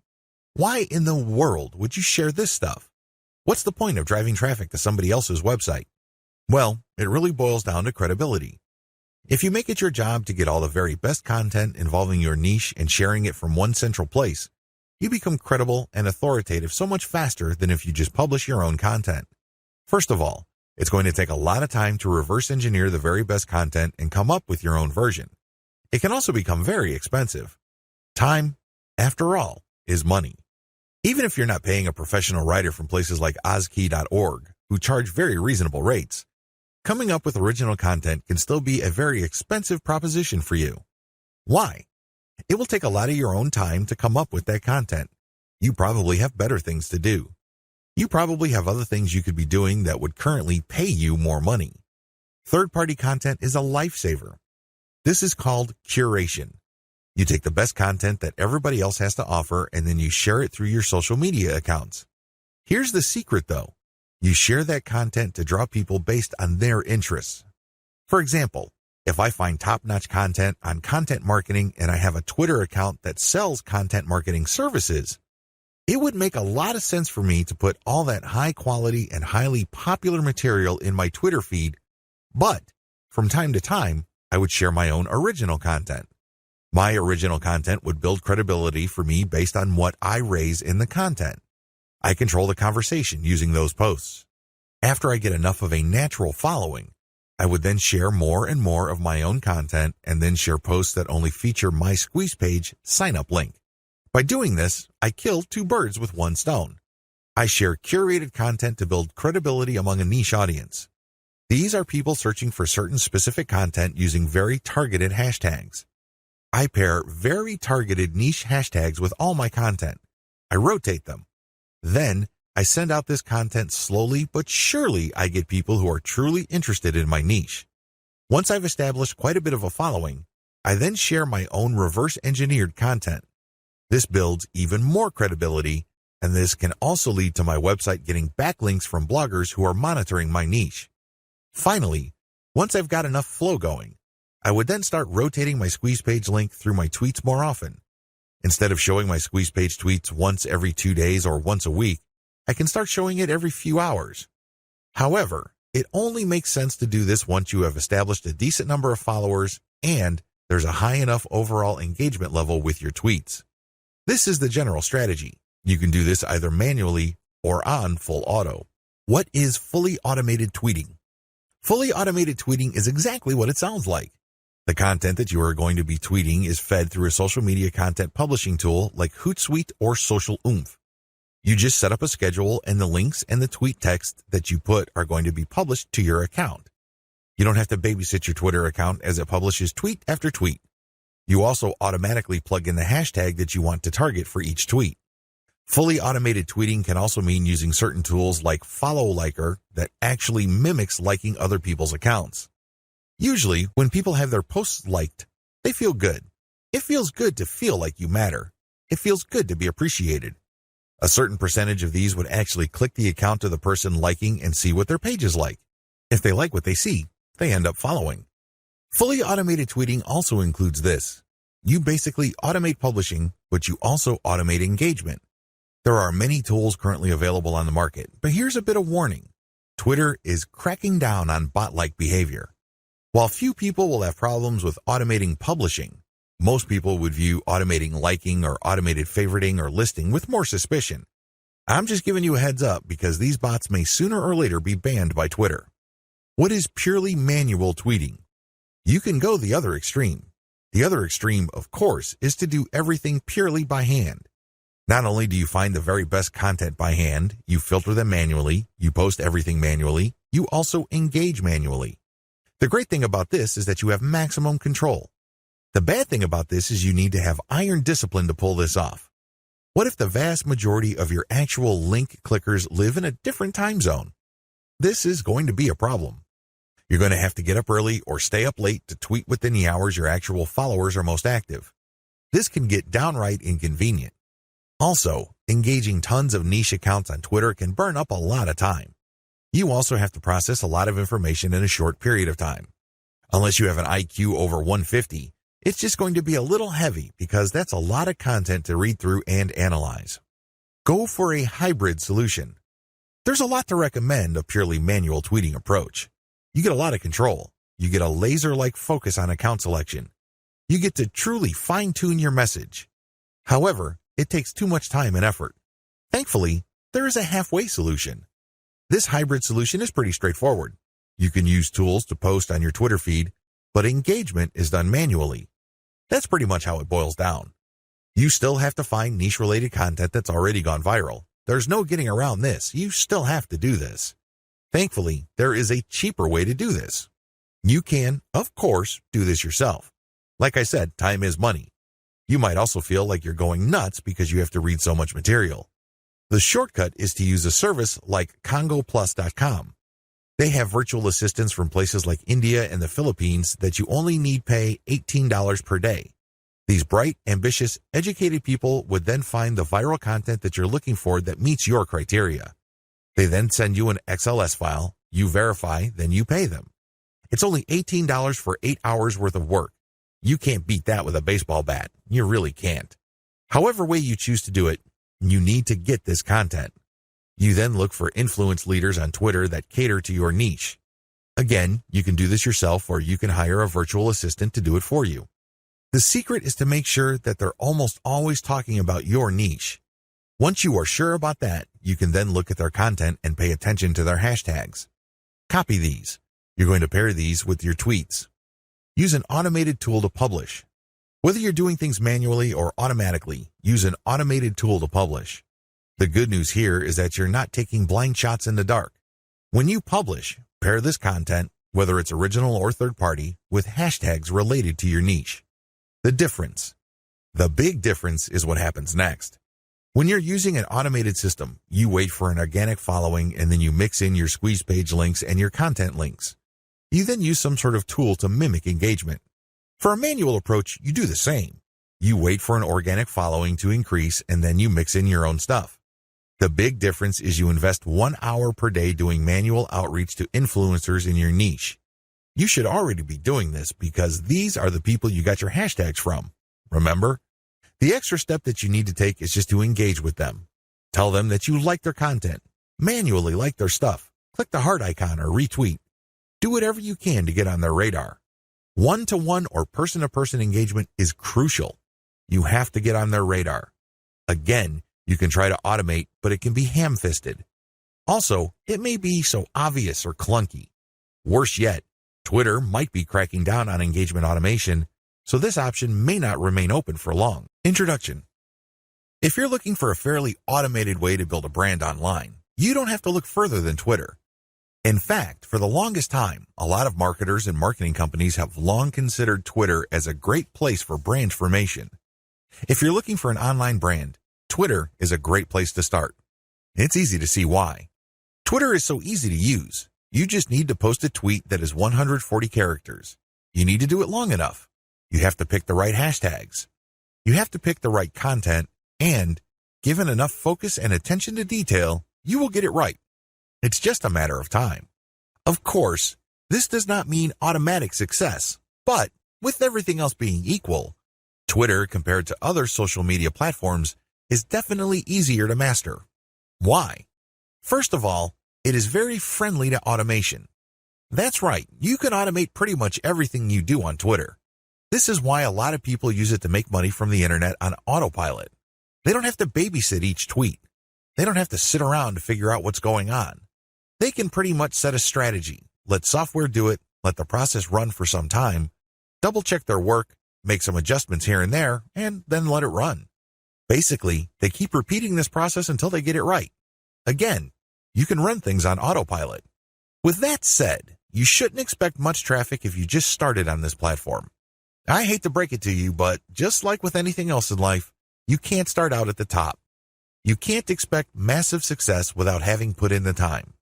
Why in the world would you share this stuff? What's the point of driving traffic to somebody else's website? Well, it really boils down to credibility. If you make it your job to get all the very best content involving your niche and sharing it from one central place, you become credible and authoritative so much faster than if you just publish your own content. First of all, it's going to take a lot of time to reverse engineer the very best content and come up with your own version. It can also become very expensive. Time, after all, is money. Even if you're not paying a professional writer from places like ozkey.org, who charge very reasonable rates, coming up with original content can still be a very expensive proposition for you. Why? It will take a lot of your own time to come up with that content. You probably have better things to do. You probably have other things you could be doing that would currently pay you more money. Third-party content is a lifesaver. This is called curation. You take the best content that everybody else has to offer and then you share it through your social media accounts. Here's the secret though. You share that content to draw people based on their interests. For example, if I find top-notch content on content marketing and I have a Twitter account that sells content marketing services, it would make a lot of sense for me to put all that high-quality and highly popular material in my Twitter feed, but from time to time, I would share my own original content. My original content would build credibility for me based on what I raise in the content. I control the conversation using those posts. After I get enough of a natural following, I would then share more and more of my own content and then share posts that only feature my squeeze page sign-up link. By doing this, I kill two birds with one stone. I share curated content to build credibility among a niche audience. These are people searching for certain specific content using very targeted hashtags. I pair very targeted niche hashtags with all my content. I rotate them. Then, I send out this content slowly but surely. I get people who are truly interested in my niche. Once I've established quite a bit of a following, I then share my own reverse-engineered content. This builds even more credibility, and this can also lead to my website getting backlinks from bloggers who are monitoring my niche. Finally, once I've got enough flow going, I would then start rotating my squeeze page link through my tweets more often. Instead of showing my squeeze page tweets once every 2 days or once a week, I can start showing it every few hours. However, it only makes sense to do this once you have established a decent number of followers and there's a high enough overall engagement level with your tweets. This is the general strategy. You can do this either manually or on full auto. What is fully automated tweeting? Fully automated tweeting is exactly what it sounds like. The content that you are going to be tweeting is fed through a social media content publishing tool like Hootsuite or Social Oomph. You just set up a schedule and the links and the tweet text that you put are going to be published to your account. You don't have to babysit your Twitter account as it publishes tweet after tweet. You also automatically plug in the hashtag that you want to target for each tweet. Fully automated tweeting can also mean using certain tools like Follow Liker that actually mimics liking other people's accounts. Usually, when people have their posts liked, they feel good. It feels good to feel like you matter. It feels good to be appreciated. A certain percentage of these would actually click the account of the person liking and see what their page is like. If they like what they see, they end up following. Fully automated tweeting also includes this. You basically automate publishing, but you also automate engagement. There are many tools currently available on the market, but here's a bit of warning. Twitter is cracking down on bot-like behavior. While few people will have problems with automating publishing, most people would view automating liking or automated favoriting or listing with more suspicion. I'm just giving you a heads up because these bots may sooner or later be banned by Twitter. What is purely manual tweeting? You can go the other extreme. The other extreme, of course, is to do everything purely by hand. Not only do you find the very best content by hand, you filter them manually, you post everything manually, you also engage manually. The great thing about this is that you have maximum control. The bad thing about this is you need to have iron discipline to pull this off. What if the vast majority of your actual link clickers live in a different time zone? This is going to be a problem. You're going to have to get up early or stay up late to tweet within the hours your actual followers are most active. This can get downright inconvenient. Also, engaging tons of niche accounts on Twitter can burn up a lot of time. You also have to process a lot of information in a short period of time. Unless you have an IQ over 150, It's just going to be a little heavy because that's a lot of content to read through and analyze. Go for a hybrid solution. There's a lot to recommend a purely manual tweeting approach. You get a lot of control. You get a laser-like focus on account selection. You get to truly fine-tune your message. However, it takes too much time and effort. Thankfully, there is a halfway solution. This hybrid solution is pretty straightforward. You can use tools to post on your Twitter feed, but engagement is done manually. That's pretty much how it boils down. You still have to find niche-related content that's already gone viral. There's no getting around this. You still have to do this. Thankfully, there is a cheaper way to do this. You can, of course, do this yourself. Like I said, time is money. You might also feel like you're going nuts because you have to read so much material. The shortcut is to use a service like congoplus.com. They have virtual assistants from places like India and the Philippines that you only need pay $18 per day. These bright, ambitious, educated people would then find the viral content that you're looking for that meets your criteria. They then send you an XLS file, you verify, then you pay them. It's only $18 for 8 hours worth of work. You can't beat that with a baseball bat. You really can't. However way you choose to do it, you need to get this content. You then look for influence leaders on Twitter that cater to your niche. Again, you can do this yourself or you can hire a virtual assistant to do it for you. The secret is to make sure that they're almost always talking about your niche. Once you are sure about that, you can then look at their content and pay attention to their hashtags. Copy these. You're going to pair these with your tweets. Use an automated tool to publish. Whether you're doing things manually or automatically, use an automated tool to publish. The good news here is that you're not taking blind shots in the dark. When you publish, pair this content, whether it's original or third-party, with hashtags related to your niche. The difference. The big difference is what happens next. When you're using an automated system, you wait for an organic following and then you mix in your squeeze page links and your content links. You then use some sort of tool to mimic engagement. For a manual approach, you do the same. You wait for an organic following to increase and then you mix in your own stuff. The big difference is you invest 1 hour per day doing manual outreach to influencers in your niche. You should already be doing this because these are the people you got your hashtags from. Remember? The extra step that you need to take is just to engage with them. Tell them that you like their content. Manually like their stuff. Click the heart icon or retweet. Do whatever you can to get on their radar. One-to-one or person-to-person engagement is crucial. You have to get on their radar. Again, you can try to automate, but it can be ham-fisted. Also, it may be so obvious or clunky. Worse yet, Twitter might be cracking down on engagement automation, so this option may not remain open for long. Introduction. If you're looking for a fairly automated way to build a brand online, you don't have to look further than Twitter. In fact, for the longest time, a lot of marketers and marketing companies have long considered Twitter as a great place for brand formation. If you're looking for an online brand, Twitter is a great place to start. It's easy to see why. Twitter is so easy to use. You just need to post a tweet that is 140 characters. You need to do it long enough. You have to pick the right hashtags. You have to pick the right content, and, given enough focus and attention to detail, you will get it right. It's just a matter of time. Of course, this does not mean automatic success, but with everything else being equal, Twitter, compared to other social media platforms, is definitely easier to master. Why? First of all, it is very friendly to automation. That's right, you can automate pretty much everything you do on Twitter. This is why a lot of people use it to make money from the internet on autopilot. They don't have to babysit each tweet. They don't have to sit around to figure out what's going on. They can pretty much set a strategy, let software do it, let the process run for some time, double-check their work, make some adjustments here and there, and then let it run. Basically, they keep repeating this process until they get it right. Again, you can run things on autopilot. With that said, you shouldn't expect much traffic if you just started on this platform. I hate to break it to you, but just like with anything else in life, you can't start out at the top. You can't expect massive success without having put in the time.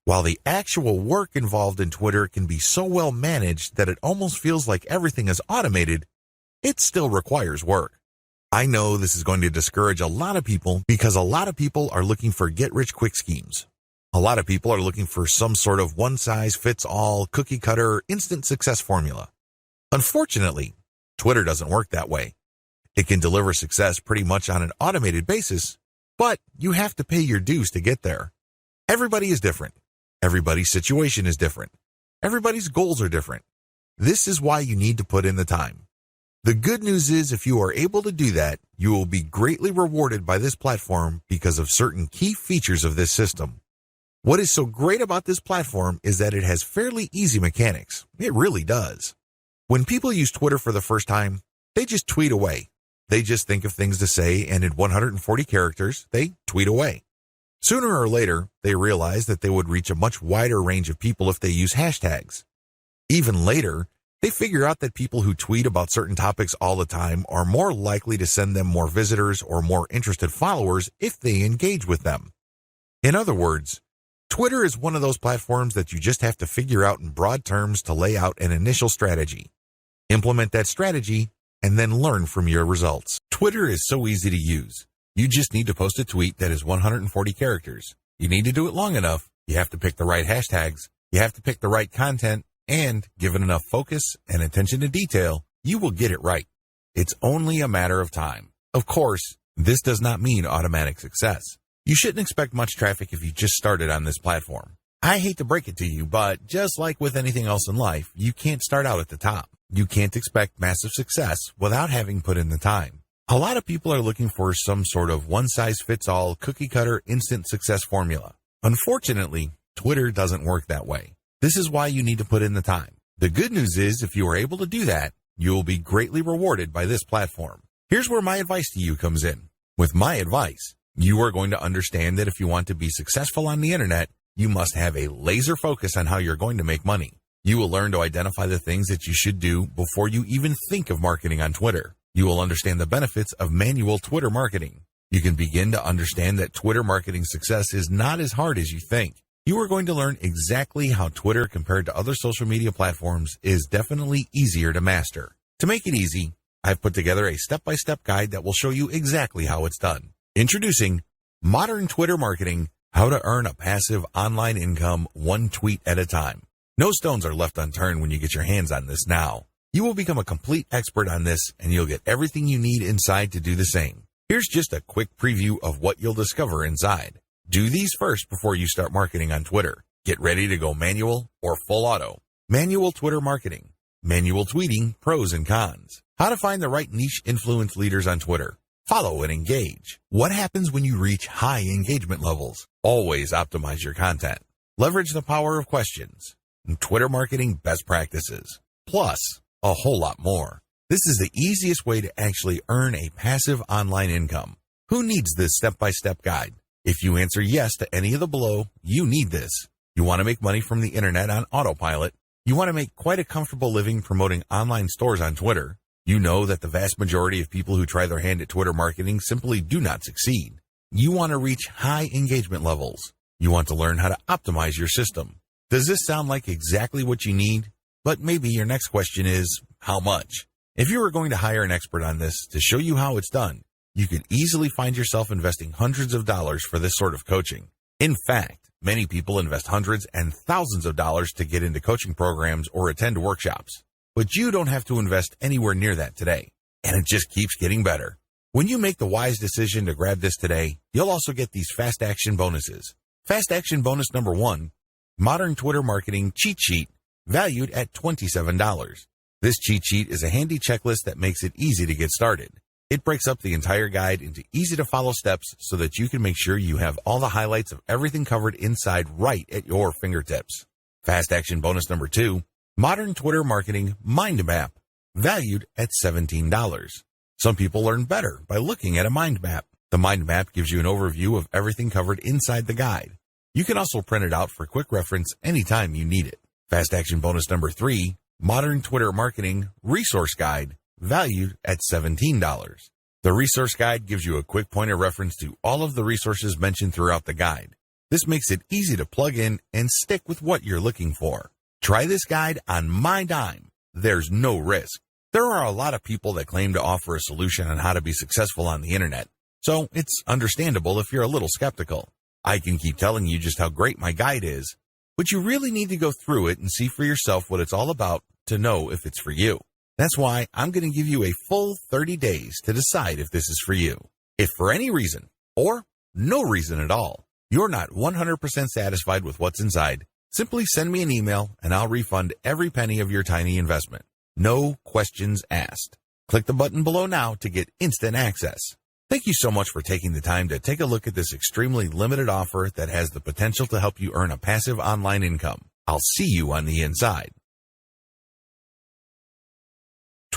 While the actual work involved in Twitter can be so well managed that it almost feels like everything is automated, it still requires work. I know this is going to discourage a lot of people because a lot of people are looking for get-rich-quick schemes. A lot of people are looking for some sort of one-size-fits-all, cookie-cutter, instant success formula. Unfortunately, Twitter doesn't work that way. It can deliver success pretty much on an automated basis, but you have to pay your dues to get there. Everybody is different. Everybody's situation is different. Everybody's goals are different. This is why you need to put in the time. The good news is if you are able to do that, you will be greatly rewarded by this platform because of certain key features of this system. What is so great about this platform is that it has fairly easy mechanics. It really does. When people use Twitter for the first time, they just tweet away. They just think of things to say, and in 140 characters, they tweet away. Sooner or later, they realize that they would reach a much wider range of people if they use hashtags. Even later, they figure out that people who tweet about certain topics all the time are more likely to send them more visitors or more interested followers if they engage with them. In other words, Twitter is one of those platforms that you just have to figure out in broad terms to lay out an initial strategy. Implement that strategy, and then learn from your results. Twitter is so easy to use. You just need to post a tweet that is 140 characters. You need to do it long enough. You have to pick the right hashtags. You have to pick the right content, and given enough focus and attention to detail, you will get it right. It's only a matter of time. Of course, this does not mean automatic success. You shouldn't expect much traffic if you just started on this platform. I hate to break it to you, but just like with anything else in life, you can't start out at the top. You can't expect massive success without having put in the time. A lot of people are looking for some sort of one-size-fits-all, cookie-cutter, instant success formula. Unfortunately, Twitter doesn't work that way. This is why you need to put in the time. The good news is if you are able to do that, you will be greatly rewarded by this platform. Here's where my advice to you comes in. With my advice, you are going to understand that if you want to be successful on the internet, you must have a laser focus on how you're going to make money. You will learn to identify the things that you should do before you even think of marketing on Twitter. You will understand the benefits of manual Twitter marketing. You can begin to understand that Twitter marketing success is not as hard as you think. You are going to learn exactly how Twitter compared to other social media platforms is definitely easier to master. To make it easy, I've put together a step-by-step guide that will show you exactly how it's done. Introducing Modern Twitter Marketing, How to Earn a Passive Online Income One Tweet at a Time. No stones are left unturned when you get your hands on this now. You will become a complete expert on this, and you'll get everything you need inside to do the same. Here's just a quick preview of what you'll discover inside. Do these first before you start marketing on Twitter. Get ready to go manual or full auto. Manual Twitter marketing. Manual tweeting, pros and cons. How to find the right niche influence leaders on Twitter. Follow and engage. What happens when you reach high engagement levels? Always optimize your content. Leverage the power of questions. Twitter marketing best practices. Plus, a whole lot more. This is the easiest way to actually earn a passive online income. Who needs this step-by-step guide? If you answer yes to any of the below, you need this. You want to make money from the internet on autopilot. You want to make quite a comfortable living promoting online stores on Twitter. You know that the vast majority of people who try their hand at Twitter marketing simply do not succeed. You want to reach high engagement levels. You want to learn how to optimize your system. Does this sound like exactly what you need? But maybe your next question is, how much? If you were going to hire an expert on this to show you how it's done, you could easily find yourself investing hundreds of dollars for this sort of coaching. In fact, many people invest hundreds and thousands of dollars to get into coaching programs or attend workshops. But you don't have to invest anywhere near that today. And it just keeps getting better. When you make the wise decision to grab this today, you'll also get these fast action bonuses. Fast action bonus number 1, Modern Twitter Marketing Cheat Sheet, valued at $27. This cheat sheet is a handy checklist that makes it easy to get started. It breaks up the entire guide into easy-to-follow steps so that you can make sure you have all the highlights of everything covered inside right at your fingertips. Fast action bonus number 2, Modern Twitter Marketing Mind Map, valued at $17. Some people learn better by looking at a mind map. The mind map gives you an overview of everything covered inside the guide. You can also print it out for quick reference anytime you need it. Fast action bonus number 3, Modern Twitter Marketing Resource Guide, valued at $17. The resource guide gives you a quick point of reference to all of the resources mentioned throughout the guide. This makes it easy to plug in and stick with what you're looking for. Try this guide on my dime. There's no risk. There are a lot of people that claim to offer a solution on how to be successful on the internet, so it's understandable if you're a little skeptical. I can keep telling you just how great my guide is, but you really need to go through it and see for yourself what it's all about to know if it's for you. That's why I'm going to give you a full 30 days to decide if this is for you. If for any reason, or no reason at all, you're not 100% satisfied with what's inside, simply send me an email and I'll refund every penny of your tiny investment. No questions asked. Click the button below now to get instant access. Thank you so much for taking the time to take a look at this extremely limited offer that has the potential to help you earn a passive online income. I'll see you on the inside.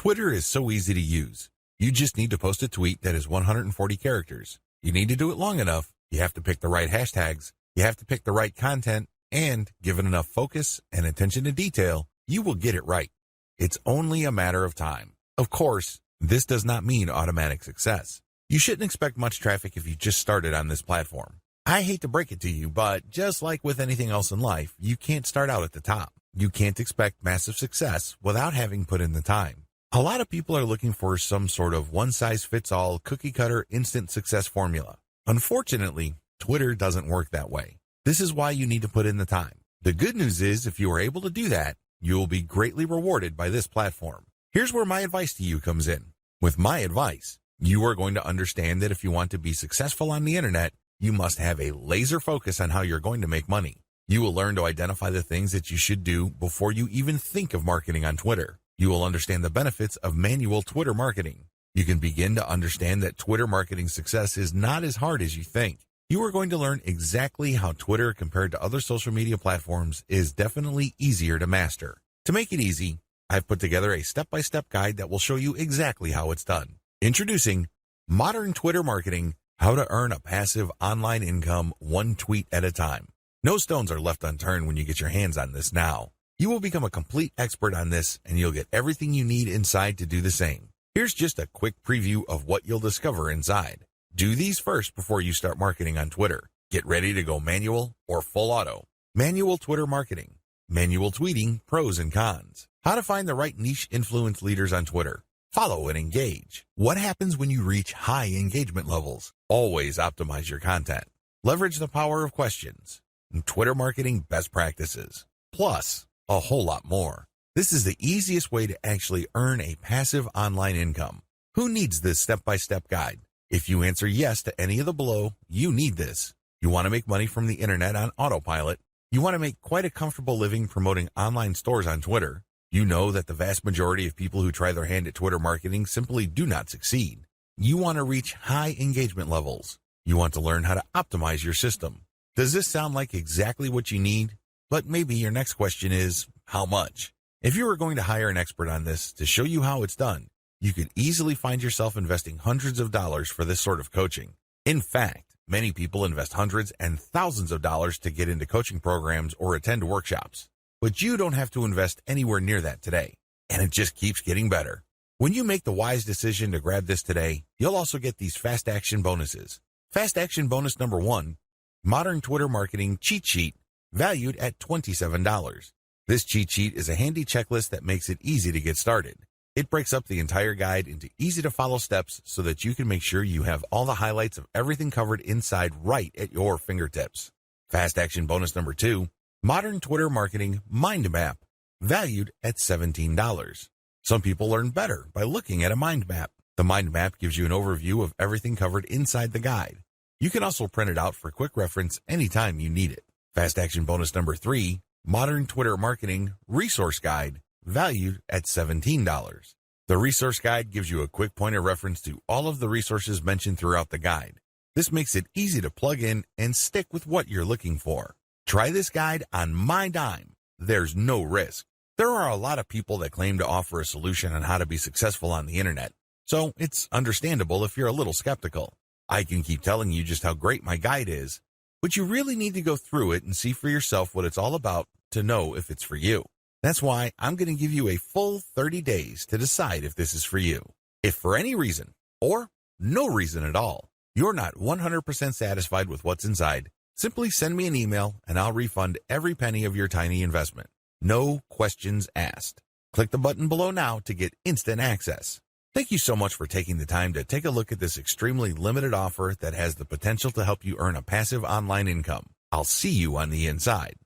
Twitter is so easy to use. You just need to post a tweet that is 140 characters. You need to do it long enough. You have to pick the right hashtags. You have to pick the right content, and given enough focus and attention to detail, you will get it right. It's only a matter of time. Of course, this does not mean automatic success. You shouldn't expect much traffic if you just started on this platform. I hate to break it to you, but just like with anything else in life, you can't start out at the top. You can't expect massive success without having put in the time. A lot of people are looking for some sort of one-size-fits-all, cookie-cutter, instant success formula. Unfortunately, Twitter doesn't work that way. This is why you need to put in the time. The good news is, if you are able to do that, you will be greatly rewarded by this platform. Here's where my advice to you comes in. With my advice, you are going to understand that if you want to be successful on the internet, you must have a laser focus on how you're going to make money. You will learn to identify the things that you should do before you even think of marketing on Twitter. You will understand the benefits of manual Twitter marketing. You can begin to understand that Twitter marketing success is not as hard as you think. You are going to learn exactly how Twitter, compared to other social media platforms, is definitely easier to master. To make it easy, I've put together a step-by-step guide that will show you exactly how it's done. Introducing Modern Twitter Marketing, How to Earn a Passive Online Income One Tweet at a Time. No stones are left unturned when you get your hands on this now. You will become a complete expert on this, and you'll get everything you need inside to do the same. Here's just a quick preview of what you'll discover inside. Do these first before you start marketing on Twitter. Get ready to go manual or full auto. Manual Twitter marketing. Manual tweeting, pros and cons. How to find the right niche influence leaders on Twitter. Follow and engage. What happens when you reach high engagement levels? Always optimize your content. Leverage the power of questions. And Twitter marketing best practices. Plus, a whole lot more. This is the easiest way to actually earn a passive online income. Who needs this step-by-step guide? If you answer yes to any of the below, you need this. You want to make money from the internet on autopilot. You want to make quite a comfortable living promoting online stores on Twitter. You know that the vast majority of people who try their hand at Twitter marketing simply do not succeed. You want to reach high engagement levels. You want to learn how to optimize your system. Does this sound like exactly what you need? But maybe your next question is, how much? If you were going to hire an expert on this to show you how it's done, you could easily find yourself investing hundreds of dollars for this sort of coaching. In fact, many people invest hundreds and thousands of dollars to get into coaching programs or attend workshops. But you don't have to invest anywhere near that today. And it just keeps getting better. When you make the wise decision to grab this today, you'll also get these fast action bonuses. Fast action bonus number 1, Modern Twitter Marketing Cheat Sheet, valued at $27. This cheat sheet is a handy checklist that makes it easy to get started. It breaks up the entire guide into easy-to-follow steps so that you can make sure you have all the highlights of everything covered inside right at your fingertips. Fast action bonus number 2, Modern Twitter Marketing Mind Map, valued at $17. Some people learn better by looking at a mind map. The mind map gives you an overview of everything covered inside the guide. You can also print it out for quick reference anytime you need it. Fast action bonus number 3, Modern Twitter Marketing Resource Guide, valued at $17. The resource guide gives you a quick point of reference to all of the resources mentioned throughout the guide. This makes it easy to plug in and stick with what you're looking for. Try this guide on my dime. There's no risk. There are a lot of people that claim to offer a solution on how to be successful on the internet, so it's understandable if you're a little skeptical. I can keep telling you just how great my guide is, but you really need to go through it and see for yourself what it's all about to know if it's for you. That's why I'm going to give you a full 30 days to decide if this is for you. If for any reason, or no reason at all, you're not 100% satisfied with what's inside, simply send me an email and I'll refund every penny of your tiny investment. No questions asked. Click the button below now to get instant access. Thank you so much for taking the time to take a look at this extremely limited offer that has the potential to help you earn a passive online income. I'll see you on the inside.